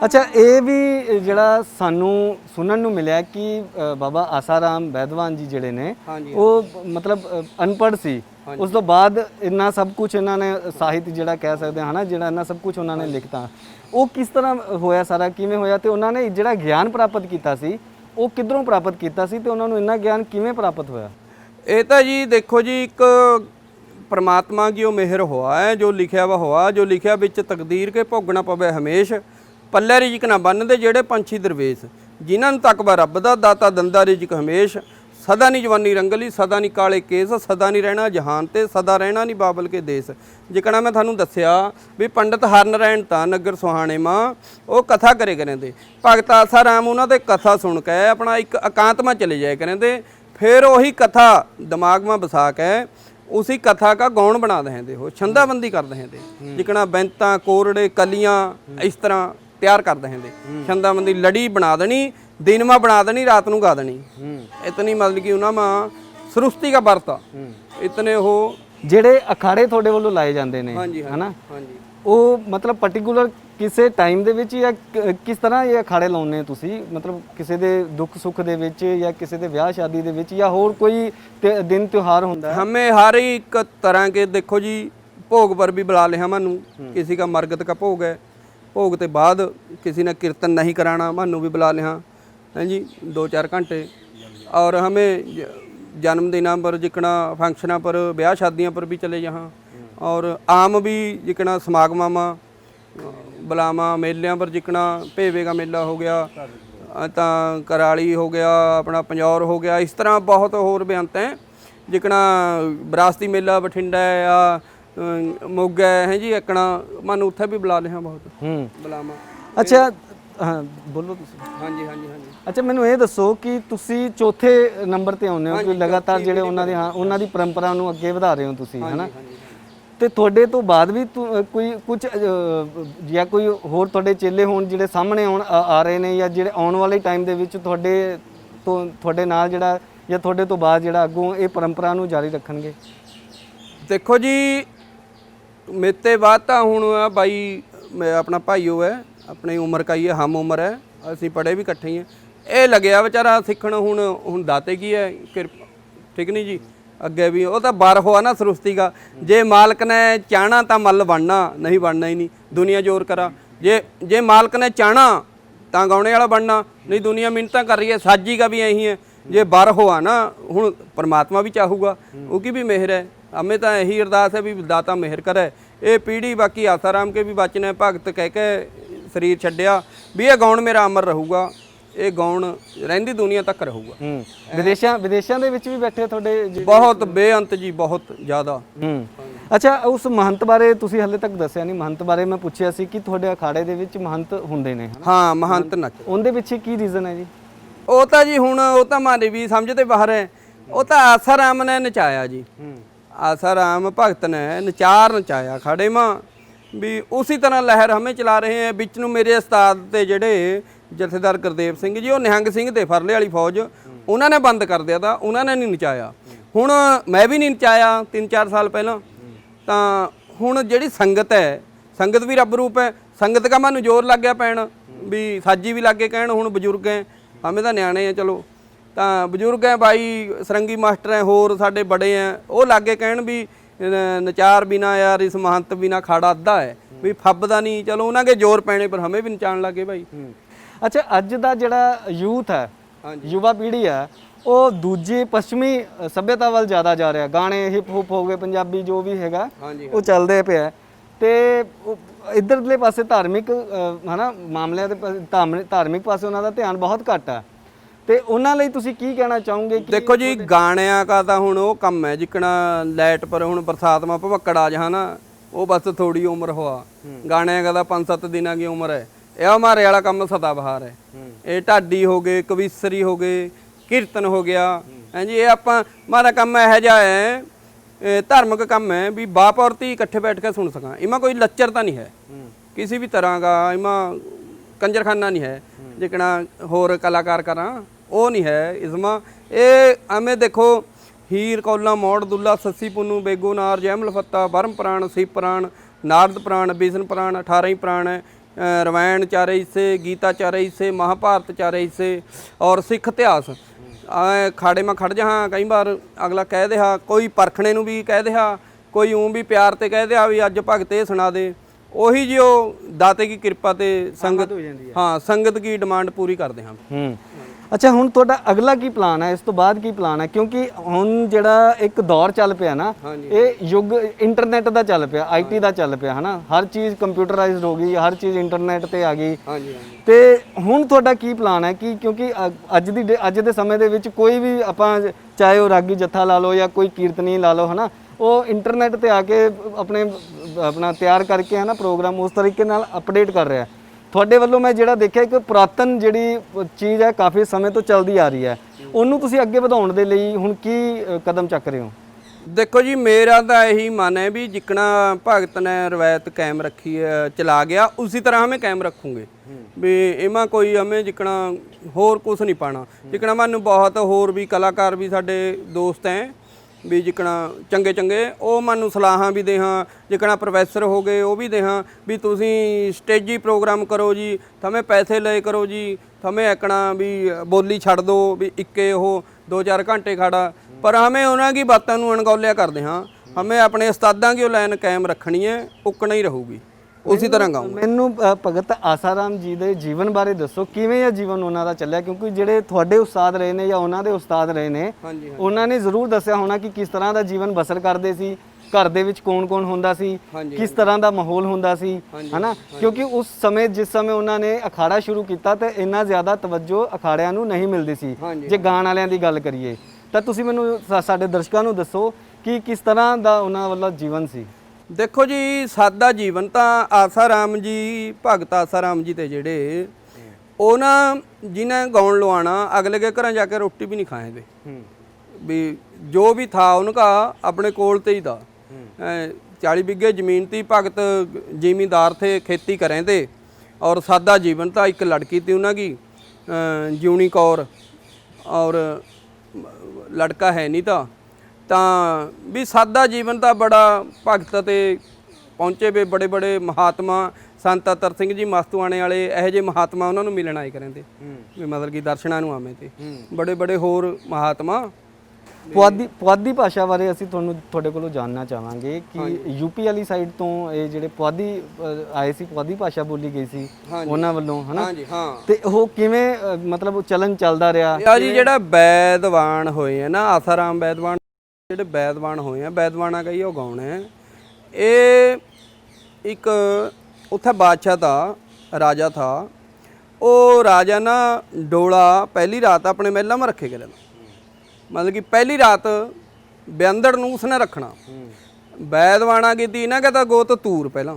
ਅੱਛਾ, ਇਹ ਵੀ ਜਿਹੜਾ ਸਾਨੂੰ ਸੁਣਨ ਨੂੰ ਮਿਲਿਆ ਕਿ ਬਾਬਾ ਆਸਾ ਰਾਮ ਬੈਦਵਾਨ ਜੀ ਜਿਹੜੇ ਨੇ, ਉਹ ਮਤਲਬ ਅਨਪੜ੍ਹ ਸੀ। ਉਸ ਤੋਂ ਬਾਅਦ ਇੰਨਾ ਸਭ ਕੁਝ ਇਹਨਾਂ ਨੇ ਸਾਹਿਤ ਜਿਹੜਾ ਕਹਿ ਸਕਦੇ ਹਾਂ ਨਾ, ਜਿਹੜਾ ਇੰਨਾ ਸਭ ਕੁਝ ਉਹਨਾਂ ਨੇ ਲਿਖਤਾ, ਉਹ ਕਿਸ ਤਰ੍ਹਾਂ ਹੋਇਆ, ਸਾਰਾ ਕਿਵੇਂ ਹੋਇਆ? ਤੇ ਉਹਨਾਂ ਨੇ ਜਿਹੜਾ ਗਿਆਨ ਪ੍ਰਾਪਤ ਕੀਤਾ ਸੀ, ਉਹ ਕਿੱਧਰੋਂ ਪ੍ਰਾਪਤ ਕੀਤਾ ਸੀ, ਤੇ ਉਹਨਾਂ ਨੂੰ ਇੰਨਾ ਗਿਆਨ ਕਿਵੇਂ ਪ੍ਰਾਪਤ ਹੋਇਆ? ਇਹ ਤਾਂ ਜੀ ਦੇਖੋ ਜੀ, ਇੱਕ परमात्मा की वो मेहर हुआ है, जो लिखिया वा हुआ, जो लिखिया बिच तकदीर के भोगना पवे हमेश, पल्ले रिजिक ना बनदे जेड़े पंछी दरवेश, जिन्हां नूं तकवा रब दा दाता दंदा रिजिक हमेश, सदा नहीं जवानी रंगली, सदा नहीं काले केस, सदा नहीं रहना जहान ते, सदा रहना नहीं बाबल के देश। जिकना मैं थानू दस्सिया भी पंडित हरनारायण ता नगर सुहाने मां वो कथा करे करेंदे, भगत आसा राम उन्हां दे कथा सुन के अपना एक एकांत में चले जाए करेंदे, फिर वही कथा दिमाग में बसा के उसी कथा का गौण बना देंगे, हो छंदाबंदी कर देंगे, जिकना बैंता कोरड़े कलियां इस तरह तैयार कर देंगे, छंदाबंदी लड़ी बना देनी, दिन में बना देनी, रात को गा देनी। इतनी मतलब कि उन्होंने में सृष्टि का बरता इतने हो ਜਿਹੜੇ ਅਖਾੜੇ ਤੁਹਾਡੇ ਵੱਲੋਂ ਲਾਏ ਜਾਂਦੇ ਨੇ ਹਾਂਜੀ ਹਨਾ ਹਾਂਜੀ ਉਹ ਮਤਲਬ ਪਾਰਟਿਕੂਲਰ ਕਿਸੇ ਟਾਈਮ ਦੇ ਵਿੱਚ ਜਾਂ ਕਿਸ ਤਰ੍ਹਾਂ ਇਹ ਅਖਾੜੇ ਲਾਉਂਦੇ ਤੁਸੀਂ, ਮਤਲਬ ਕਿਸੇ ਦੇ ਦੁੱਖ ਸੁੱਖ ਦੇ ਵਿੱਚ ਜਾਂ ਕਿਸੇ ਦੇ ਵਿਆਹ ਸ਼ਾਦੀ ਦੇ ਵਿੱਚ ਜਾਂ ਹੋਰ ਕੋਈ ਦਿਨ त्योहार ਹੁੰਦਾ है? हमें हर एक तरह के देखो जी भोग पर भी बुला लिया मानू, किसी का मरगत का भोग है, भोग के बाद किसी ने कीर्तन नहीं कराना मानू भी बुला लिया हैं जी 2-4 घंटे। और हमें जन्मदिना पर जिकना फंक्शना पर ब्याह शादियां पर भी चले यहाँ, और आम भी जिकना समागमां बुलावा मेलियां पर जिकना भेवे का मेला हो गया, तो कराली हो गया, अपना पंजौर हो गया, इस तरह बहुत होर बेअंत हैं, जिकना विरासती मेला बठिंडा या मोगा है जी, एकना मन उत्थे भी बुला लिया बहुत बुलावा। ਅੱਛਾ ਹਾਂ ਬੋਲੋ ਤੁਸੀਂ। ਹਾਂਜੀ ਹਾਂਜੀ ਹਾਂਜੀ ਅੱਛਾ ਮੈਨੂੰ ਇਹ ਦੱਸੋ ਕਿ ਤੁਸੀਂ ਚੌਥੇ ਨੰਬਰ ਤੇ ਆਉਂਦੇ ਹੋ ਕਿ ਲਗਾਤਾਰ ਜਿਹੜੇ ਉਹਨਾਂ ਦੀ ਪਰੰਪਰਾ ਨੂੰ ਅੱਗੇ ਵਧਾ ਰਹੇ ਹੋ ਤੁਸੀਂ ਹਨਾ, ਤੇ ਤੁਹਾਡੇ ਤੋਂ ਬਾਅਦ ਵੀ ਕੋਈ ਕੁਝ ਜਾਂ ਕੋਈ ਹੋਰ ਤੁਹਾਡੇ ਚੇਲੇ ਹੋਣ ਜਿਹੜੇ ਸਾਹਮਣੇ ਆ ਰਹੇ ਨੇ, ਜਾਂ ਜਿਹੜੇ ਆਉਣ ਵਾਲੇ ਟਾਈਮ ਦੇ ਵਿੱਚ ਤੁਹਾਡੇ ਨਾਲ ਜਿਹੜਾ ਜਾਂ ਤੁਹਾਡੇ ਤੋਂ ਬਾਅਦ ਜਿਹੜਾ ਅੱਗੋਂ ਇਹ ਪਰੰਪਰਾ ਨੂੰ ਜਾਰੀ ਰੱਖਣਗੇ? देखो जी मेते बाद तो हूँ भाई मैं अपना भाईओ है, अपनी उम्र का ही है, हम उम्र है, असी पढ़े भी इकट्ठे ही हैं, ये लग्या बेचारा सीखण हूँ दाते की है कृपा, ठीक नहीं जी, अगे भी वो तो बार हुआ ना सृष्टि का, जे मालक ने चाहना तो मल बनना, नहीं बनना ही नहीं, दुनिया जोर करा, जे मालक ने चाहना तो गाने वाला बनना, नहीं दुनिया मिन्नतां कर रही है, साजी का भी यही है, जे बार हुआ ना हूँ परमात्मा भी चाहूगा, उसकी भी मेहर है, हमें तो यही अरदास है भी दाता मेहर करे। ये पीढ़ी बाकी आसाराम के भी बचने भगत कह के शरीर छड्डिया भी ये गौण मेरा अमर रहूगा, ये गौण रहिंदी दुनिया तक रहूगा। ਵਿਦੇਸ਼ਾਂ ਦੇ ਵਿੱਚ ਵੀ ਬੈਠੇ ਤੁਹਾਡੇ बहुत बेअंत जी, बहुत ज़्यादा। ਅੱਛਾ ਉਸ ਮਹੰਤ ਬਾਰੇ ਤੁਸੀਂ ਹਲੇ ਤੱਕ ਦੱਸਿਆ ਨਹੀਂ, ਮਹੰਤ ਬਾਰੇ ਮੈਂ ਪੁੱਛਿਆ ਸੀ ਕਿ ਤੁਹਾਡੇ ਅਖਾੜੇ ਦੇ ਵਿੱਚ ਮਹੰਤ ਹੁੰਦੇ ਨੇ ਹਨਾ? हाँ महंत नच ਉਹਦੇ ਪਿੱਛੇ ਕੀ ਰੀਜ਼ਨ ਹੈ ਜੀ? ਉਹ ਤਾਂ ਜੀ ਹੁਣ ਉਹ ਤਾਂ ਮਾਰੇ ਵੀ ਸਮਝਦੇ ਬਾਹਰ ਹੈ, ਉਹ ਤਾਂ ਆਸਾਰਾਮ ਨੇ ਨਚਾਇਆ ਜੀ, आसाराम भगत ने नचार नचाया खाड़े मां भी उसी तरह लहर हमें चला रहे हैं। बिच नूं मेरे उस्ताद ते जेड़े जथेदार गुरदेव सिंह जी, वो निहंग सिंह ते फरले वाली फौज उन्होंने बंद कर दिया था, उन्होंने नहीं नचाया, हुण मैं भी नहीं नचाया 3-4 साल पहला। तो हुण जिहड़ी संगत है, संगत भी रब रूप है, संगत का मैनूं जोर लग गया पैण भी साजी भी लग गए कहण, हुण बजुर्ग हैं हमें तो न्याणे हैं, चलो तो बजुर्ग हैं भाई, सरंगी मास्टर हैं, होर साडे बड़े हैं, वो लागे कहण भी नचार बिना यार इस महंत बिना खाड़ा अद्धा है भी फब्बदा नहीं, चलो उन्होंने जोर पैने पर हमें भी नचाण लगे भाई। ਅੱਛਾ ਅੱਜ ਦਾ ਜਿਹੜਾ ਯੂਥ ਹੈ, युवा पीढ़ी है, ਉਹ ਦੂਜੀ ਪੱਛਮੀ ਸੱਭਿਅਤਾ ਵੱਲ ਜ਼ਿਆਦਾ ਜਾ ਰਿਹਾ, ਗਾਣੇ ਹਿਪ ਹੌਪ ਹੋ ਗਏ, ਪੰਜਾਬੀ ਜੋ ਵੀ ਹੈਗਾ ਉਹ ਚੱਲਦੇ ਪਿਆ, ਤੇ ਇਧਰਲੇ ਪਾਸੇ ਧਾਰਮਿਕ ਹਨਾ ਮਾਮਲਿਆਂ ਦੇ ਧਾਰਮਿਕ ਪਾਸੇ ਉਹਨਾਂ ਦਾ ਧਿਆਨ ਬਹੁਤ ਘੱਟ ਹੈ, ਤੇ ਉਹਨਾਂ ਲਈ ਤੁਸੀਂ ਕੀ ਕਹਿਣਾ ਚਾਹੋਗੇ? देखो जी गाणियां का तो हुण वो कम है जिकना लाइट पर हुण बरसात में भवक्कड़ आ जा ना, वो बस थोड़ी उम्र हुआ, गाणियां का तो 5-7 दिनों की उम्र है, यह हमारे वाला काम सदाबहार है, ये ढाडी हो गए, कविसरी हो गए, कीर्तन हो गया है जी, ये आप हमारा काम यह जा है धार्मिक काम है भी बाप औरत ही इकट्ठे बैठ के सुन सका, इमा कोई लच्चरता नहीं है किसी भी तरह का, इमा कंजरखाना नहीं है जिकना होर कलाकार करा वो नहीं है इसमें। ये हमें देखो हीर कौला मौड़ दुल्ला सस्सी पुन्नू बेगो नार जैमल फत्ता बरम प्राण शिव प्राण नारद प्राण बिशन प्राण 18 ही प्राण है, रामायण 4 हिस्से, गीता 4 हिस्से, महाभारत 4 हिस्से, और सिख इतिहास खाड़े में खड़ जा, कई बार अगला कह दे कोई परखने भी कह दे, कोई ऊँ भी प्यार ते कह दे भी अज भगत ये सुना दे, ਉਹੀ ਜੀ ਉਹ ਦਾਤੇ ਕੀ ਕਿਰਪਾ ਤੇ ਸੰਗਤ ਹੋ ਜਾਂਦੀ ਹੈ। ਹਾਂ ਸੰਗਤ ਕੀ ਡਿਮਾਂਡ ਪੂਰੀ ਕਰਦੇ ਹਾਂ। ਅੱਛਾ, ਹੁਣ ਤੁਹਾਡਾ ਅਗਲਾ ਕੀ ਪਲਾਨ ਹੈ, ਇਸ ਤੋਂ ਬਾਅਦ ਕੀ ਪਲਾਨ ਹੈ? ਕਿਉਂਕਿ ਹੁਣ ਜਿਹੜਾ ਇੱਕ ਦੌਰ ਚੱਲ ਪਿਆ ਨਾ, ਇਹ ਯੁੱਗ ਇੰਟਰਨੈਟ ਦਾ ਚੱਲ ਪਿਆ, ਆਈਟੀ ਦਾ ਚੱਲ ਪਿਆ ਹਨਾ, ਹਰ ਚੀਜ਼ ਕੰਪਿਊਟਰਾਈਜ਼ਡ ਹੋ ਗਈ, ਹਰ ਚੀਜ਼ ਇੰਟਰਨੈਟ ਤੇ ਆ ਗਈ। ਹਾਂਜੀ ਤੇ ਹੁਣ ਤੁਹਾਡਾ ਕੀ ਪਲਾਨ ਹੈ ਕਿ ਕਿਉਂਕਿ ਅੱਜ ਦੇ ਸਮੇਂ ਦੇ ਵਿੱਚ ਕੋਈ ਵੀ ਆਪਾਂ ਚਾਹੇ ਉਹ ਰਾਗੀ ਜੱਥਾ ਲਾ ਲਓ ਜਾਂ ਕੋਈ ਕੀਰਤਨੀ ਲਾ ਲਓ ਹਨਾ, ਉਹ ਇੰਟਰਨੈਟ ਤੇ ਆ ਕੇ ਆਪਣਾ ਤਿਆਰ ਕਰਕੇ ਹੈ ਨਾ ਪ੍ਰੋਗਰਾਮ ਉਸ ਤਰੀਕੇ ਨਾਲ ਅਪਡੇਟ ਕਰ ਰਿਹਾ। ਤੁਹਾਡੇ ਵੱਲੋਂ ਮੈਂ ਜਿਹੜਾ ਦੇਖਿਆ ਇੱਕ ਪੁਰਾਤਨ ਜਿਹੜੀ ਚੀਜ਼ ਹੈ ਕਾਫੀ ਸਮੇਂ ਤੋਂ ਚੱਲਦੀ ਆ ਰਹੀ ਹੈ, ਉਹਨੂੰ ਤੁਸੀਂ ਅੱਗੇ ਵਧਾਉਣ ਦੇ ਲਈ ਹੁਣ ਕੀ ਕਦਮ ਚੱਕ ਰਹੇ ਹੋ? ਦੇਖੋ ਜੀ, ਮੇਰਾ ਤਾਂ ਇਹੀ ਮਨ ਹੈ ਵੀ ਜਿਕਣਾ ਭਗਤ ਨੇ ਰਵਾਇਤ ਕਾਇਮ ਰੱਖੀ ਹੈ ਚਲਾ ਗਿਆ, ਉसी तरह हमें कायम रखूंगे भी इमा कोई हमें जिकना होर कुछ नहीं पाना। जिकना मैनू बहुत होर भी कलाकार भी साडे दोस्त हैं भी जिकना चंगे चंगे ਉਹ ਮੈਨੂੰ ਸਲਾਹਾਂ ਵੀ ਦੇਹਾਂ, ਜਿਕਣਾ ਪ੍ਰੋਫੈਸਰ ਹੋ ਗਏ ਉਹ ਵੀ ਦੇਹਾਂ ਵੀ ਤੁਸੀਂ ਸਟੇਜੀ ਪ੍ਰੋਗਰਾਮ ਕਰੋ ਜੀ, ਥਮੇ ਪੈਸੇ ਲਏ ਕਰੋ ਜੀ, ਥਮੇ ਐਕਣਾ ਵੀ ਬੋਲੀ ਛੱਡ ਦੋ ਵੀ ਇੱਕੇ ਉਹ 2-4 ਘੰਟੇ ਖੜਾ। ਪਰ ਹਮੇ ਉਹਨਾਂ ਦੀ ਬਾਤਾਂ ਨੂੰ ਅਣਗੌਲਿਆ ਕਰਦੇ ਹਾਂ, ਹਮੇ ਆਪਣੇ ਉਸਤਾਦਾਂ ਦੀ ਉਹ ਲਾਈਨ ਕਾਇਮ ਰੱਖਣੀ ਹੈ, ਉੱਕਣਾ ਹੀ ਰਹੂਗੀ, ਉਸੇ ਤਰ੍ਹਾਂ ਗਾਉਂਗਾ। ਮੈਨੂੰ ਭਗਤ ਆਸਾਰਾਮ ਜੀ ਦੇ ਜੀਵਨ ਬਾਰੇ ਦੱਸੋ, ਕਿਵੇਂ ਇਹ ਜੀਵਨ ਉਹਨਾਂ ਦਾ ਚੱਲਿਆ? ਕਿਉਂਕਿ ਜਿਹੜੇ ਤੁਹਾਡੇ ਉਸਤਾਦ ਰਹੇ ਨੇ ਜਾਂ ਉਹਨਾਂ ਦੇ ਉਸਤਾਦ ਰਹੇ ਨੇ, ਉਹਨਾਂ ਨੇ ਜ਼ਰੂਰ ਦੱਸਿਆ ਹੋਣਾ ਕਿ ਕਿਸ ਤਰ੍ਹਾਂ ਦਾ ਜੀਵਨ ਬਸਰ ਕਰਦੇ ਸੀ, ਘਰ ਦੇ ਵਿੱਚ ਕੌਣ-ਕੌਣ ਹੁੰਦਾ ਸੀ, ਕਿਸ ਤਰ੍ਹਾਂ ਦਾ ਮਾਹੌਲ ਹੁੰਦਾ ਸੀ ਹਨਾ। ਕਿਉਂਕਿ ਉਸ ਸਮੇਂ ਜਿਸ ਸਮੇਂ ਉਹਨਾਂ ਨੇ ਅਖਾੜਾ ਸ਼ੁਰੂ ਕੀਤਾ ਤੇ ਇੰਨਾ ਜ਼ਿਆਦਾ ਤਵੱਜੋ ਅਖਾੜਿਆਂ ਨੂੰ ਨਹੀਂ ਮਿਲਦੀ ਸੀ। ਜੇ ਗਾਣ ਵਾਲਿਆਂ ਦੀ ਗੱਲ ਕਰੀਏ ਤਾਂ ਤੁਸੀਂ ਮੈਨੂੰ ਸਾਡੇ ਦਰਸ਼ਕਾਂ ਨੂੰ ਦੱਸੋ ਕਿ ਕਿਸ ਤਰ੍ਹਾਂ ਦਾ ਉਹਨਾਂ ਵੱਲੋਂ ਜੀਵਨ ਸੀ। ਦੇਖੋ ਜੀ, ਸਾਦਾ ਜੀਵਨ ਤਾਂ ਆਸਾਰਾਮ ਜੀ, ਭਗਤ ਆਸਾਰਾਮ ਜੀ ਤੇ ਜਿਹੜੇ ਉਹ ਨਾ ਜਿਹਨੇ ਗਾਉਣ ਲਵਾਣਾ ਅਗਲੇ ਕੇ ਘਰਾਂ ਜਾ ਕੇ ਰੋਟੀ ਵੀ ਨਹੀਂ ਖਾਏਗੇ ਵੀ ਜੋ ਵੀ ਥਾ ਉਨਕਾ ਆਪਣੇ ਕੋਲ ਤੇ ਹੀ था। 40 बिघे जमीन थी, भगत जिमीदार थे, खेती करें थे और सादा जीवन था। एक लड़की थी उन्होंने की जीवनी कौर और लड़का है नहीं था। भी सादा जीवन था, बड़ा भगत ते पहुँचे वे बड़े बड़े महात्मा संत अतर सिंह जी मस्तुआणे वाले ਇਹੋ ਜਿਹੇ महात्मा उन्होंने मिलन आए करें थे भी मतलब कि दर्शनां ਨੂੰ ਆਵੇਂ ਤੇ बड़े बड़े होर महात्मा। ਪੁਆਧੀ ਭਾਸ਼ਾ ਬਾਰੇ ਅਸੀਂ ਤੁਹਾਡੇ ਕੋਲੋਂ ਜਾਣਨਾ ਚਾਹਾਂਗੇ ਕਿ ਯੂਪੀ ਵਾਲੀ ਸਾਈਡ ਤੋਂ ਇਹ ਜਿਹੜੇ ਪੁਆਧੀ ਆਏ ਸੀ, ਪੁਆਧੀ ਭਾਸ਼ਾ ਬੋਲੀ ਗਈ ਸੀ ਉਹਨਾਂ ਵੱਲੋਂ ਹਨਾ। ਹਾਂਜੀ ਹਾਂ। ਤੇ ਉਹ ਕਿਵੇਂ ਮਤਲਬ ਉਹ ਚਲਨ ਚੱਲਦਾ ਰਿਹਾ? ਆ ਜੀ ਜਿਹੜਾ ਵੈਦਵਾਨ ਹੋਏ ਆ ਨਾ, ਆਸਾਰਾਮ ਵੈਦਵਾਨ, ਜਿਹੜੇ ਵੈਦਵਾਨ ਹੋਏ ਆ, ਵੈਦਵਾਨਾ ਕਹੀ ਉਹ ਗਾਉਣੇ ਇਹ ਇੱਕ ਉੱਥੇ ਬਾਦਸ਼ਾਹ ਦਾ ਰਾਜਾ ਥਾ। ਉਹ ਰਾਜਾ ਨਾ ਡੋਲਾ ਪਹਿਲੀ ਰਾਤ ਆਪਣੇ ਮਹਿਲਾਂ में रखे करे, मतलब कि पहली रात बियांदड़ ਨੂੰ ਉਸਨੇ ਰੱਖਣਾ। ਵੈਦਵਾਨਾ ਕੀਤੀ ਇਹਨਾਂ ਦਾ ਗੋਤ ਤੂਰ ਪਹਿਲਾਂ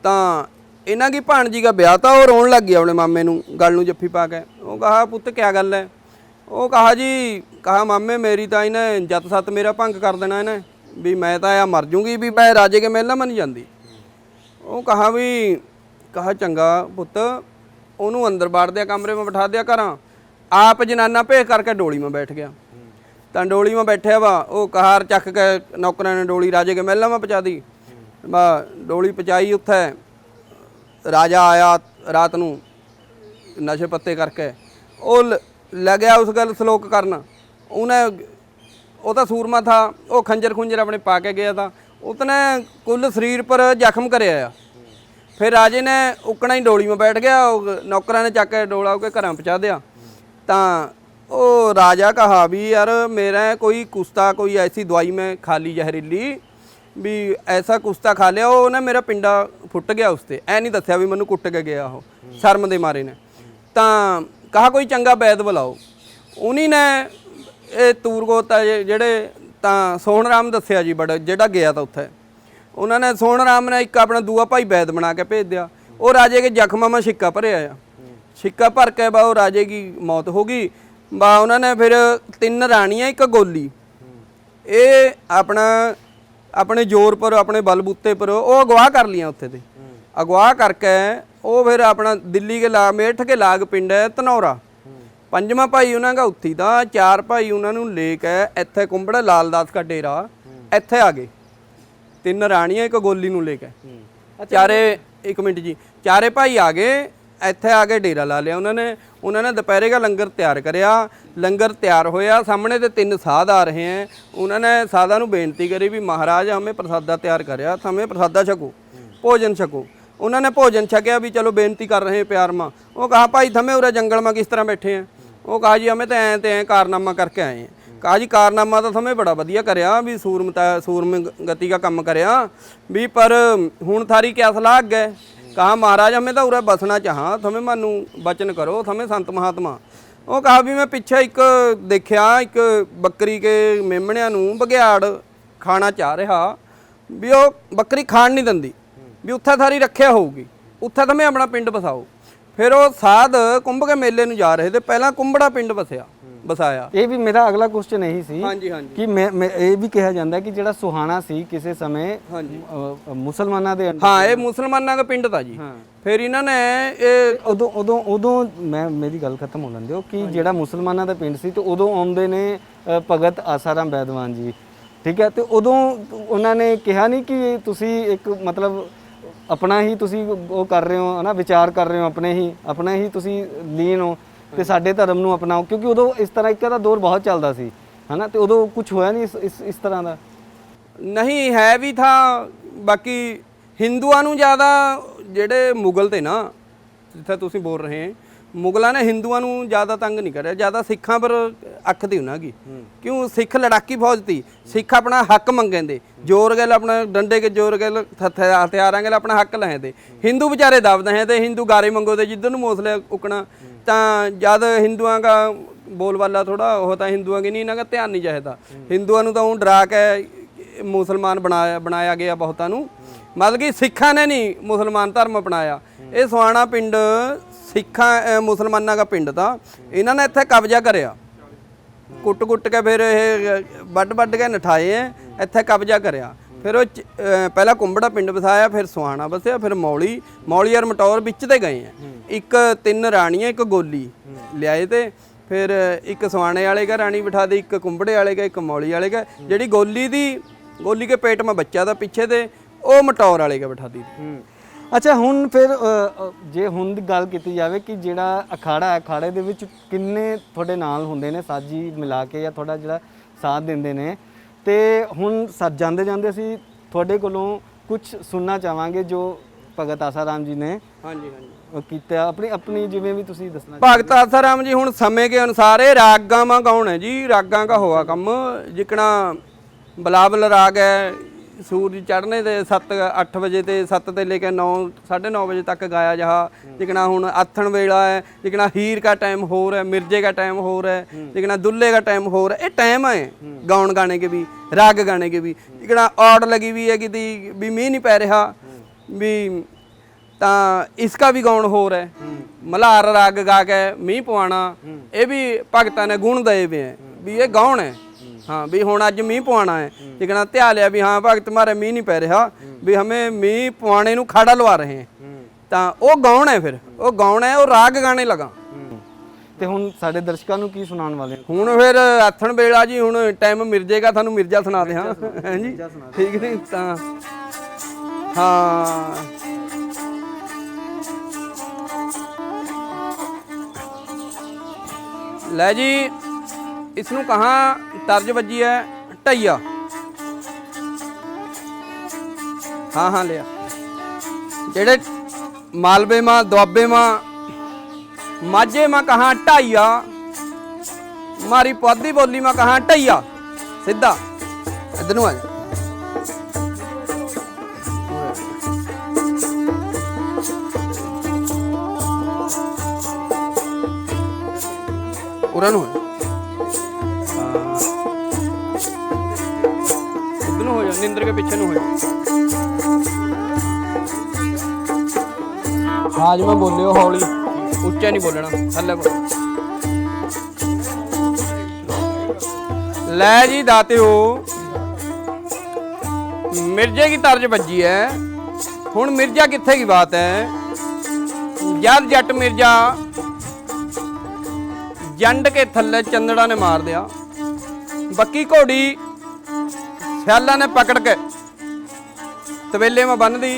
ਤਾਂ ਇਹਨਾਂ ਦੀ ਭਾਣਜੀ ਦਾ ਵਿਆਹ ਤਾਂ ਉਹ ਰੋਣ ਲੱਗ ਗਿਆ ਆਪਣੇ ਮਾਮੇ ਨੂੰ ਗਲ ਨੂੰ ਜੱਫੀ ਪਾ ਕੇ। ਉਹ ਕਹਾ ਪੁੱਤ ਕੀ ਗੱਲ ਹੈ? ਉਹ ਕਹਾ ਜੀ, ਕਹਾ ਮਾਮੇ ਮੇਰੀ ਤਾਂ ਇਹਨੇ ਜੱਤ ਸੱਤ ਮੇਰਾ ਭੰਗ ਕਰ ਦੇਣਾ ਇਹਨੇ, ਵੀ ਮੈਂ ਤਾਂ ਆ ਮਰ ਜੂੰਗੀ, ਵੀ ਮੈਂ ਰਾਜੇ ਕੇ ਮਹਿਲਾਂ में नहीं ਜਾਂਦੀ। ਉਹ ਕਹਾ ਵੀ, ਕਹਾ ਚੰਗਾ ਪੁੱਤ ਉਹਨੂੰ ਅੰਦਰ ਬਾੜ ਦਿਆ, ਕਮਰੇ में ਬਿਠਾ ਦਿਆ ਕਰਾਂ। आप जनाना भेज करके डोली में बैठ गया। तो डोली में बैठे वा वो कहार चक के नौकरां ने डोली राजे के महलों में पहुँचा दी। बा डोली पहुँचाई, उत्थे राजा आया रात नूं नशे पत्ते करके, वो लग्या उस गल सलोक करना। उन्हें वो तो सूरमा था, वो खंजर खुंजर अपने पा के गया था, उसने कुल शरीर पर जख्म करे आया। फिर राजे ने उकना ही डोली में बैठ गया, नौकरां ने चक के डोला के घर पहुँचा दिया। तो वो राजा कहा भी यार मेरा कोई कुश्ता, कोई ऐसी दवाई मैं खा ली जहरीली, भी ऐसा कुश्ता खा लिया वो ना मेरा पिंडा फुट गया उसते। ऐ नहीं दस्या भी मैनू कुट के गया वो शर्म दे मारे ने। तो कहा कोई चंगा वैद बुलाओ। उन्हीं ने ये तूर गोता जेड़े तो सोहन राम दस्या जी बड़ा जेड़ा गया था उत्थे, उन्होंने सोहन राम ने एक अपना दूआ भाई वैद बना के भेज दिया। वो राजे के जख्मां में शिक्का भरे आया, शिक्का भर के बा वो राजे की मौत हो गई। बा उन्होंने फिर 3 रानियां एक गोली, ये अपना अपने जोर पर अपने बलबूते पर वो अगवा कर लिया उत्थे ते। अगवा करके वो फिर अपना दिल्ली के लाग मेठ के लाग पिंड है धनौरा, 5वां भाई उन्होंने का उत्थी था, 4 भाई उन्होंने लेके इत्थे कुंबड़ा लालदास का डेरा इत्थे आ गए। 3 रानियां एक गोली नूं लेके चारे, एक मिनट जी, चारे भाई आ गए ਇੱਥੇ ਆ ਕੇ ਡੇਰਾ ਲਾ ਲਿਆ ਉਹਨਾਂ ਨੇ ਦੁਪਹਿਰੇ ਦਾ ਲੰਗਰ ਤਿਆਰ ਕਰਿਆ। ਲੰਗਰ ਤਿਆਰ ਹੋਇਆ, ਸਾਹਮਣੇ ਤੇ 3 ਸਾਧ ਆ ਰਹੇ हैं। ਉਹਨਾਂ ਨੇ ਸਾਧਾਂ ਨੂੰ ਬੇਨਤੀ ਕਰੀ ਵੀ ਮਹਾਰਾਜ ਹਮੇ ਪ੍ਰਸਾਦਾ ਤਿਆਰ ਕਰਿਆ, ਹਮੇ ਪ੍ਰਸਾਦਾ ਛਕੋ। ਭੋਜਨ ਛਕੋ। ਉਹਨਾਂ ਨੇ ਭੋਜਨ ਛਕਿਆ ਵੀ ਚਲੋ ਬੇਨਤੀ ਕਰ ਰਹੇ ਪਿਆਰ ਮਾਂ। ਉਹ ਕਹਾ ਭਾਈ ਥਮੇ ਉਰੇ ਜੰਗਲ में किस तरह बैठे हैं। ਉਹ ਕਹਾ ਜੀ ਹਮੇ ਤਾਂ ਐਂ ਤੇ ਐਂ ਕਾਰਨਾਮਾ ਕਰਕੇ ਆਏ हैं। कहा जी कारनामा तो थमे बड़ा वधिया करया भी सूरम गति का काम करया भी पर हुण थारी क्या सलाह अगे। कहा महाराज हमें तो उरे बसना चाहां थमे मानू बचन करो थमे संत महात्मा। वो कहा भी मैं पिछे एक देखिया एक बकरी के मेमणिया नूं बघियाड़ खाना चाह रहा भी वो बकरी खाण नहीं दिंदी भी उत्थे थारी रखिया होगी उत्थे थमे अपना पिंड बसाओ। फिर वो साध कुंभ के मेले नूं जा रहे थे पहला कुंभड़ा पिंड बसाया। ਇਹ ਵੀ ਮੇਰਾ ਅਗਲਾ ਕੁਐਸਚਨ ਇਹੀ ਸੀ ਹਾਂਜੀ ਹਾਂਜੀ ਕਿ ਮੈਂ ਇਹ ਵੀ ਕਿਹਾ ਜਾਂਦਾ ਕਿ ਜਿਹੜਾ ਸੁਹਾਣਾ ਸੀ ਕਿਸੇ ਸਮੇਂ ਮੁਸਲਮਾਨਾਂ ਦੇ ਹਾਂ ਇਹ ਮੁਸਲਮਾਨਾਂ ਦਾ ਪਿੰਡ ਤਾਂ ਜੀ। ਫਿਰ ਇਹਨਾਂ ਨੇ ਇਹ ਉਦੋਂ ਮੈਂ ਮੇਰੀ ਗੱਲ ਖਤਮ ਹੋ ਲੈਣ ਦਿਓ ਕਿ ਜਿਹੜਾ ਮੁਸਲਮਾਨਾਂ ਦਾ ਪਿੰਡ ਸੀ ਤੇ ਉਦੋਂ ਆਉਂਦੇ ਨੇ ਭਗਤ ਆਸਾਰਾਮ ਬੈਦਵਾਨ ਜੀ, ਠੀਕ ਹੈ, ਤੇ ਉਦੋਂ ਉਹਨਾਂ ਨੇ ਕਿਹਾ ਨਹੀਂ ਕਿ ਤੁਸੀਂ ਇੱਕ ਮਤਲਬ ਆਪਣਾ ਹੀ ਤੁਸੀਂ ਉਹ ਕਰ ਰਹੇ ਹੋ ਨਾ, ਵਿਚਾਰ ਕਰ ਰਹੇ ਹੋ ਆਪਣੇ ਹੀ ਤੁਸੀਂ ਲੀਨ ਹੋ ਤੇ ਸਾਡੇ ਧਰਮ ਨੂੰ ਅਪਣਾਓ, ਕਿਉਂਕਿ ਉਦੋਂ ਇਸ ਤਰ੍ਹਾਂ ਇੱਕ ਦਾ ਦੌਰ ਬਹੁਤ ਚੱਲਦਾ ਸੀ ਹਨਾ, ਤੇ ਉਦੋਂ ਕੁਝ ਹੋਇਆ ਨਹੀਂ ਇਸ ਤਰ੍ਹਾਂ ਦਾ ਨਹੀਂ ਹੈ ਵੀ ਥਾ। ਬਾਕੀ ਹਿੰਦੂਆਂ ਨੂੰ ਜ਼ਿਆਦਾ ਜਿਹੜੇ ਮੁਗਲ ਤੇ ਨਾ ਜਿੱਥੇ ਤੁਸੀਂ ਬੋਲ ਰਹੇ ਮੁਗਲਾਂ ਨੇ ਹਿੰਦੂਆਂ ਨੂੰ ਜ਼ਿਆਦਾ ਤੰਗ ਨਹੀਂ ਕਰਿਆ, ਜ਼ਿਆਦਾ ਸਿੱਖਾਂ ਪਰ ਅੱਖ ਦੀ ਉਹਨਾਂ ਕੀ ਕਿਉਂ ਸਿੱਖ ਲੜਾਕੀ ਫੌਜ ਤੀ। ਸਿੱਖ ਆਪਣਾ ਹੱਕ ਮੰਗेंदे जोर गल अपना डंडे के जोर गल हथियार गल अपना हक लेंदे। हिंदू बेचारे दबदे हैं तो हिंदू गारे मंगोदे जिधर मौसले उकना तो जद हिंदुओं का बोलबाला थोड़ा होता हिंदुओं की नहीं, इन्हों का ध्यान नहीं चाहता। हिंदुओं तो डरा के मुसलमान बनाया गया बहुतों नूं, मतलब कि सिखा ने नहीं मुसलमान धर्म अपनाया। ये सुहाना पिंड सिखा मुसलमाना का पिंड था, इन्होंने इत्थे कब्जा करिया कुट के फिर वड्ड के नठाए हैं इत्थे कब्जा करिया। फिर वो पहला कुंभड़ा पिंड बसाया, फिर सुहाना बसिया, फिर मौली और मटौर बिच ते गए हैं। एक 3 रानियां एक गोली लियाए थे, फिर एक सुहाने वाले का रानी बिठा दी, एक कुंभड़े वाले का, एक मौली वाले का। जी गोली के पेट में बच्चा था पीछे से वो मटौर वाले का बिठा दी। ਅੱਛਾ ਹੁਣ ਫਿਰ ਜੇ ਹੁਣ ਦੀ ਗੱਲ ਕੀਤੀ ਜਾਵੇ ਕਿ ਜਿਹੜਾ ਅਖਾੜਾ ਹੈ, ਅਖਾੜੇ ਦੇ ਵਿੱਚ ਕਿੰਨੇ ਤੁਹਾਡੇ ਨਾਲ ਹੁੰਦੇ ਨੇ ਸਾਜੀ ਮਿਲਾ ਕੇ ਜਾਂ ਤੁਹਾਡਾ ਜਿਹੜਾ ਸਾਥ ਦਿੰਦੇ ਨੇ, ਤੇ ਹੁਣ ਜਾਂਦੇ ਅਸੀਂ ਤੁਹਾਡੇ ਕੋਲੋਂ ਕੁਝ ਸੁਣਨਾ ਚਾਹਾਂਗੇ ਜੋ ਭਗਤ ਆਸਾਰਾਮ ਜੀ ਨੇ ਹਾਂਜੀ ਕੀਤਾ ਆਪਣੀ ਜਿਵੇਂ ਵੀ ਤੁਸੀਂ ਦੱਸਣਾ। ਭਗਤ ਆਸਾਰਾਮ ਜੀ ਹੁਣ ਸਮੇਂ के अनुसार रागां में गाउन है जी, रागां का हुआ कम जिकना बिलावल राग है सूरज चढ़ने दे 7-8 बजे ते 7 ते लेके 9-9:30 बजे तक गाया जहा। जिकना हुण आथण वेला है, जिकना हीर का टाइम हो रहा है, मिर्जे का टाइम हो रहा है, जिकना दुल्ले का टाइम हो रहा है। ये टाइम है गाउन गाने के भी, राग गाने के भी। जिकना औड़ लगी हुई है कि भी मींह नहीं पै रहा भी ਤਾਂ इसका भी गाउन हो रहा है। मल्हार राग गा के मींह पवाना ये भी भगतां ने गुण दए हुए हैं भी ये गाउन है। हाँ भी हुण अज मींह पवाना है, जिकना ध्या लिया भी हाँ भगत मारे मींह नहीं पै रहा भी हमें मींह पवाने नूं खाड़ा लवा रहे हैं, तो वो गाउन है। फिर वो गाउन है, वो राग गाने लगा। ਤੇ ਹੁਣ ਸਾਡੇ ਦਰਸ਼ਕਾਂ ਨੂੰ ਕੀ ਸੁਣਾਉਣ ਵਾਲੇ ਹੋ? ਹੁਣ ਫਿਰ ਆਥਣ ਵੇਲਾ ਜੀ, ਹੁਣ ਟਾਈਮ ਮਿਰਜੇਗਾ, ਤੁਹਾਨੂੰ ਮਿਰਜਾ ਸੁਣਾ ਦੇ। ਹਾਂ ਹੈ ਜੀ, ਠੀਕ ਨਹੀਂ ਤਾਂ ਹਾਂ ਲੈ ਜੀ। इसनूं कहाँ तर्ज बजी है ढैया। हाँ लिया जेड़े मालवे मां दुआबे मां माझे मां कहाँ ढाइया, मारी पौधी बोली मां कहाँ ढैया। सीधा इधर नूं आ जा। उरा नूं हो जा, निंद्र के पीछे न हो जा। हाजमा बोलियो हौली, उच्चा नहीं बोलना, थल्ले बोल। लै जी दाते हो मिर्जे की तर्ज बजी है। हुण मिर्जा कित्थे की बात है। जद जट मिर्जा जंड के थल्ले चंदड़ा ने मार दिया, बक्की घोड़ी सियाला ने पकड़ के तवेले में बन दी।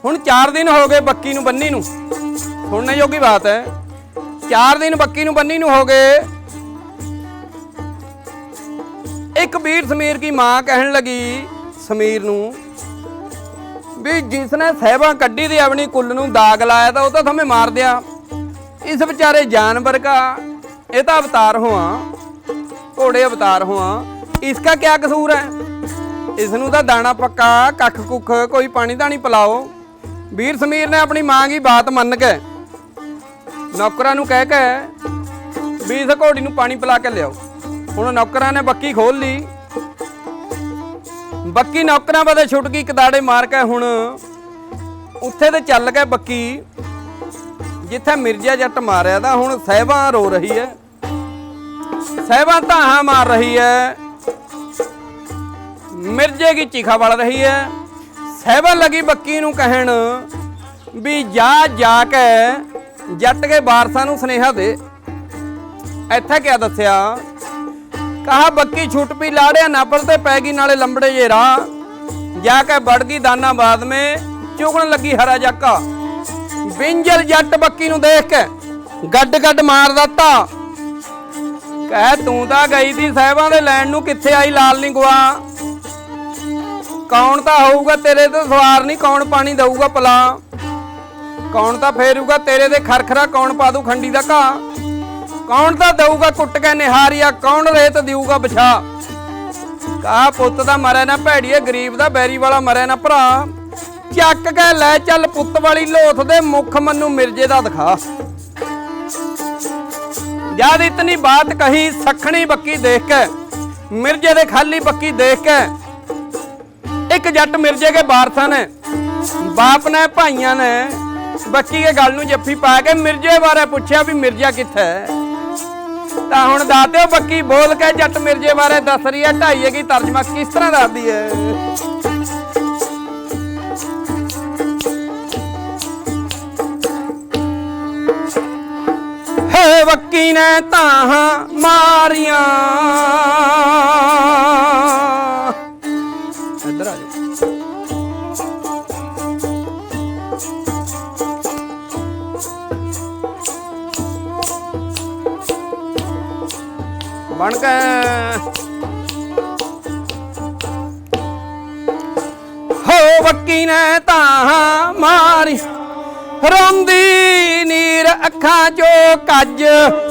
हुण 4 दिन हो गए बक्की नूं बन्नी नूं, सुनने योगी बात है। 4 दिन बक्की नूं बन्नी नूं हो गए। एक वीर समीर की मां कहन लगी समीर नूं ਵੀ ਜਿਸ ਨੇ ਸਹਿਬਾਂ ਕੱਢੀ ਦੀ ਆਪਣੀ ਕੁੱਲ ਨੂੰ ਦਾਗ ਲਾਇਆ ਤਾਂ ਉਹ ਤਾਂ ਥਮੇ ਮਾਰ ਦਿਆ। इस बेचारे जानवर का ये तो अवतार हुआ, घोड़े अवतार हुआ, इसका क्या कसूर है? इसनू तो दाना पक्का कख कुख कोई पानी धानी पिलाओ। वीर समीर ने अपनी मां की बात मन के नौकरां नू कह के भी इस घोड़ी नू पानी पिला के लियाओ। हुण नौकरां ने बक्की खोल ली, बक्की नौकरां बदे छुट गई कदाड़े मार के। हुण उत्थे ते चल के बक्की जिथे मिर्जा जट मारिया था, हुण सहबा रो रही है, सहबा धाहा मार रही है, मिर्जे की चीखा बल रही है। सहबा लगी बक्की नू कहण भी जा जाके जट के वारसां नू सुनेहा दे। इत्थे क्या दस्या, कहा बक्की छुट पी लाड़िया नापर ते पै गई नाले लंबड़े जे राह, जाके बढ़ गई दानाबाद में चुगण लगी हरा जाका। बिंजल जट बक्की नू देख के गड गड मार दिता, कह तू तां गई थी साहिबां दे लैण नू, कित्थे आई लाल नी गुआ। कौन तां होऊगा तेरे ते सवार नी, कौन पानी दऊगा पला, कौन तां फेरूगा तेरे ते खरखरा, कौन पा दू खंडी दा घाह, कौन तां दऊगा कुट के निहारिया, कौन रेत देऊगा बिछा। कहा पुੱਤ दा मरे ना भैड़िए, गरीब दा बैरी वाला मरे ना भरा, ਚੱਕ ਕੇ ਲੈ ਚੱਲ ਪੁੱਤ ਵਾਲੀ ਲੋਥ ਦੇ ਮੁਖ ਮਨੂੰ ਮਿਰਜੇ ਦਾ ਦਿਖਾ। ਜਦ ਇਤਨੀ ਬਾਤ ਕਹੀ ਸਖਣੀ ਬੱਕੀ ਦੇਖ ਕੇ, ਮਿਰਜੇ ਦੇ ਖਾਲੀ ਬੱਕੀ ਦੇਖ ਕੇ, ਇੱਕ ਜੱਟ ਮਿਰਜੇ ਕੇ ਵਾਰਸਾਂ ਨੇ, ਬਾਪ ਨੇ ਭਾਈਆਂ ਨੇ ਬੱਕੀ ਕੇ ਗਲ ਨੂੰ ਜੱਫੀ ਪਾ ਕੇ ਮਿਰਜੇ ਬਾਰੇ ਪੁੱਛਿਆ ਵੀ ਮਿਰਜਾ ਕਿੱਥੇ ਹੈ। ਤਾਂ ਹੁਣ ਦੱਸਦੇ ਹੋ ਬੱਕੀ ਬੋਲ ਕੇ ਜੱਟ ਮਿਰਜੇ ਬਾਰੇ ਦੱਸ ਰਹੀ ਹੈ, ਢਾਈਏ ਕੀ ਤਰਜਮਾ ਕਿਸ ਤਰ੍ਹਾਂ ਦੱਸਦੀ ਹੈ। बक्की ने ताहा मारिया, इधर आ जाओ, बन के हो बक्की ने ताहा मारी, रोंदी नीर अखां चो कज,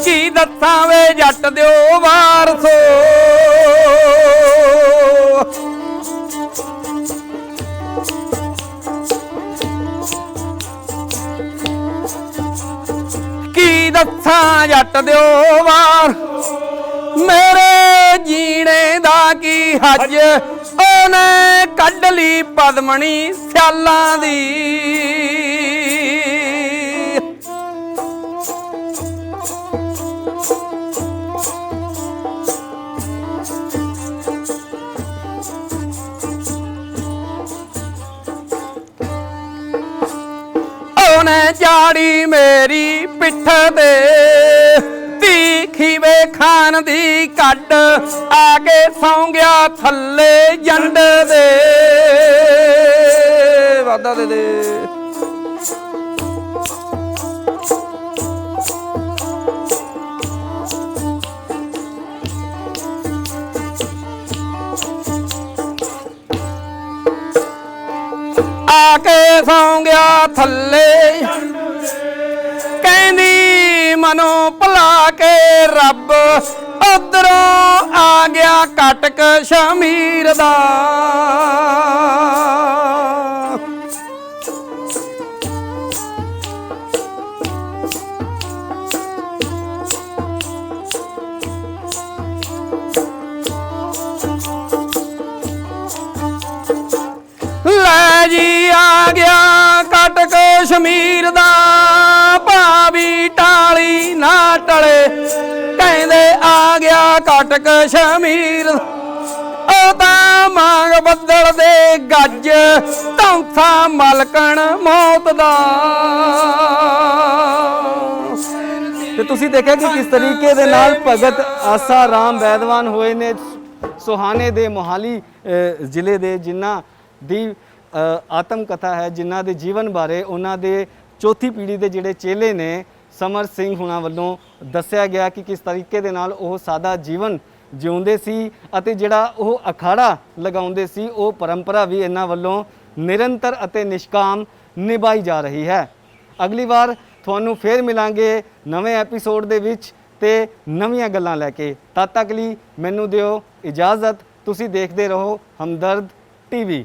की दस्सां वे जट दिओ वारसो। की दस्सां जट दिओ वार, मेरे जीने दा की हज, ओने कढ ली पदमणी स्यालां दी। जाड़ी मेरी पिठ दे, तीखी वे खान दी कड, आके सौ गया थल्ले जंड दे। वादा दे दे आके सौ गया थल्ले, कहंदी मनो भला के रब, उधरों आ गया कटक शमीर दा। जी आ गया कटक शमीर दा, भावी टाली ना टले, कहंदे आ गया कटक शमीर, ओदा मांग बदल दे गज, धौंसा मलकण मौत दा। ਤੇ ਤੁਸੀਂ ਦੇਖਿਆ ਕਿ ਕਿਸ ਤਰੀਕੇ ਦੇ ਨਾਲ ਭਗਤ ਆਸਾ ਰਾਮ ਬੈਦਵਾਨ ਹੋਏ ਨੇ ਸੁਹਾਣੇ ਦੇ ਮੋਹਾਲੀ ਜ਼ਿਲ੍ਹੇ ਦੇ, ਜਿਨ੍ਹਾਂ ਦੀ ਆਤਮ ਕਥਾ ਹੈ, ਜਿਨ੍ਹਾਂ ਦੇ ਜੀਵਨ ਬਾਰੇ ਉਹਨਾਂ ਦੇ ਚੌਥੀ ਪੀੜ੍ਹੀ ਦੇ ਜਿਹੜੇ ਚੇਲੇ ਨੇ ਸਮਰ ਸਿੰਘ ਹੁਣਾਂ ਵੱਲੋਂ ਦੱਸਿਆ ਗਿਆ ਕਿ ਕਿਸ ਤਰੀਕੇ ਦੇ ਨਾਲ ਉਹ ਸਾਦਾ ਜੀਵਨ ਜਿਉਂਦੇ ਸੀ ਅਤੇ ਜਿਹੜਾ ਉਹ ਅਖਾੜਾ ਲਗਾਉਂਦੇ ਸੀ ਉਹ ਪਰੰਪਰਾ ਵੀ ਇਹਨਾਂ ਵੱਲੋਂ ਨਿਰੰਤਰ ਅਤੇ ਨਿਸ਼ਕਾਮ ਨਿਭਾਈ ਜਾ ਰਹੀ ਹੈ। ਅਗਲੀ ਵਾਰ ਤੁਹਾਨੂੰ ਫੇਰ ਮਿਲਾਂਗੇ ਨਵੇਂ ਐਪੀਸੋਡ ਦੇ ਵਿੱਚ ਤੇ ਨਵੀਆਂ ਗੱਲਾਂ ਲੈ ਕੇ। ਤਦ ਤੱਕ ਲਈ ਮੈਨੂੰ ਦਿਓ ਇਜਾਜ਼ਤ। ਤੁਸੀਂ ਦੇਖਦੇ ਰਹੋ ਹਮਦਰਦ ਟੀਵੀ।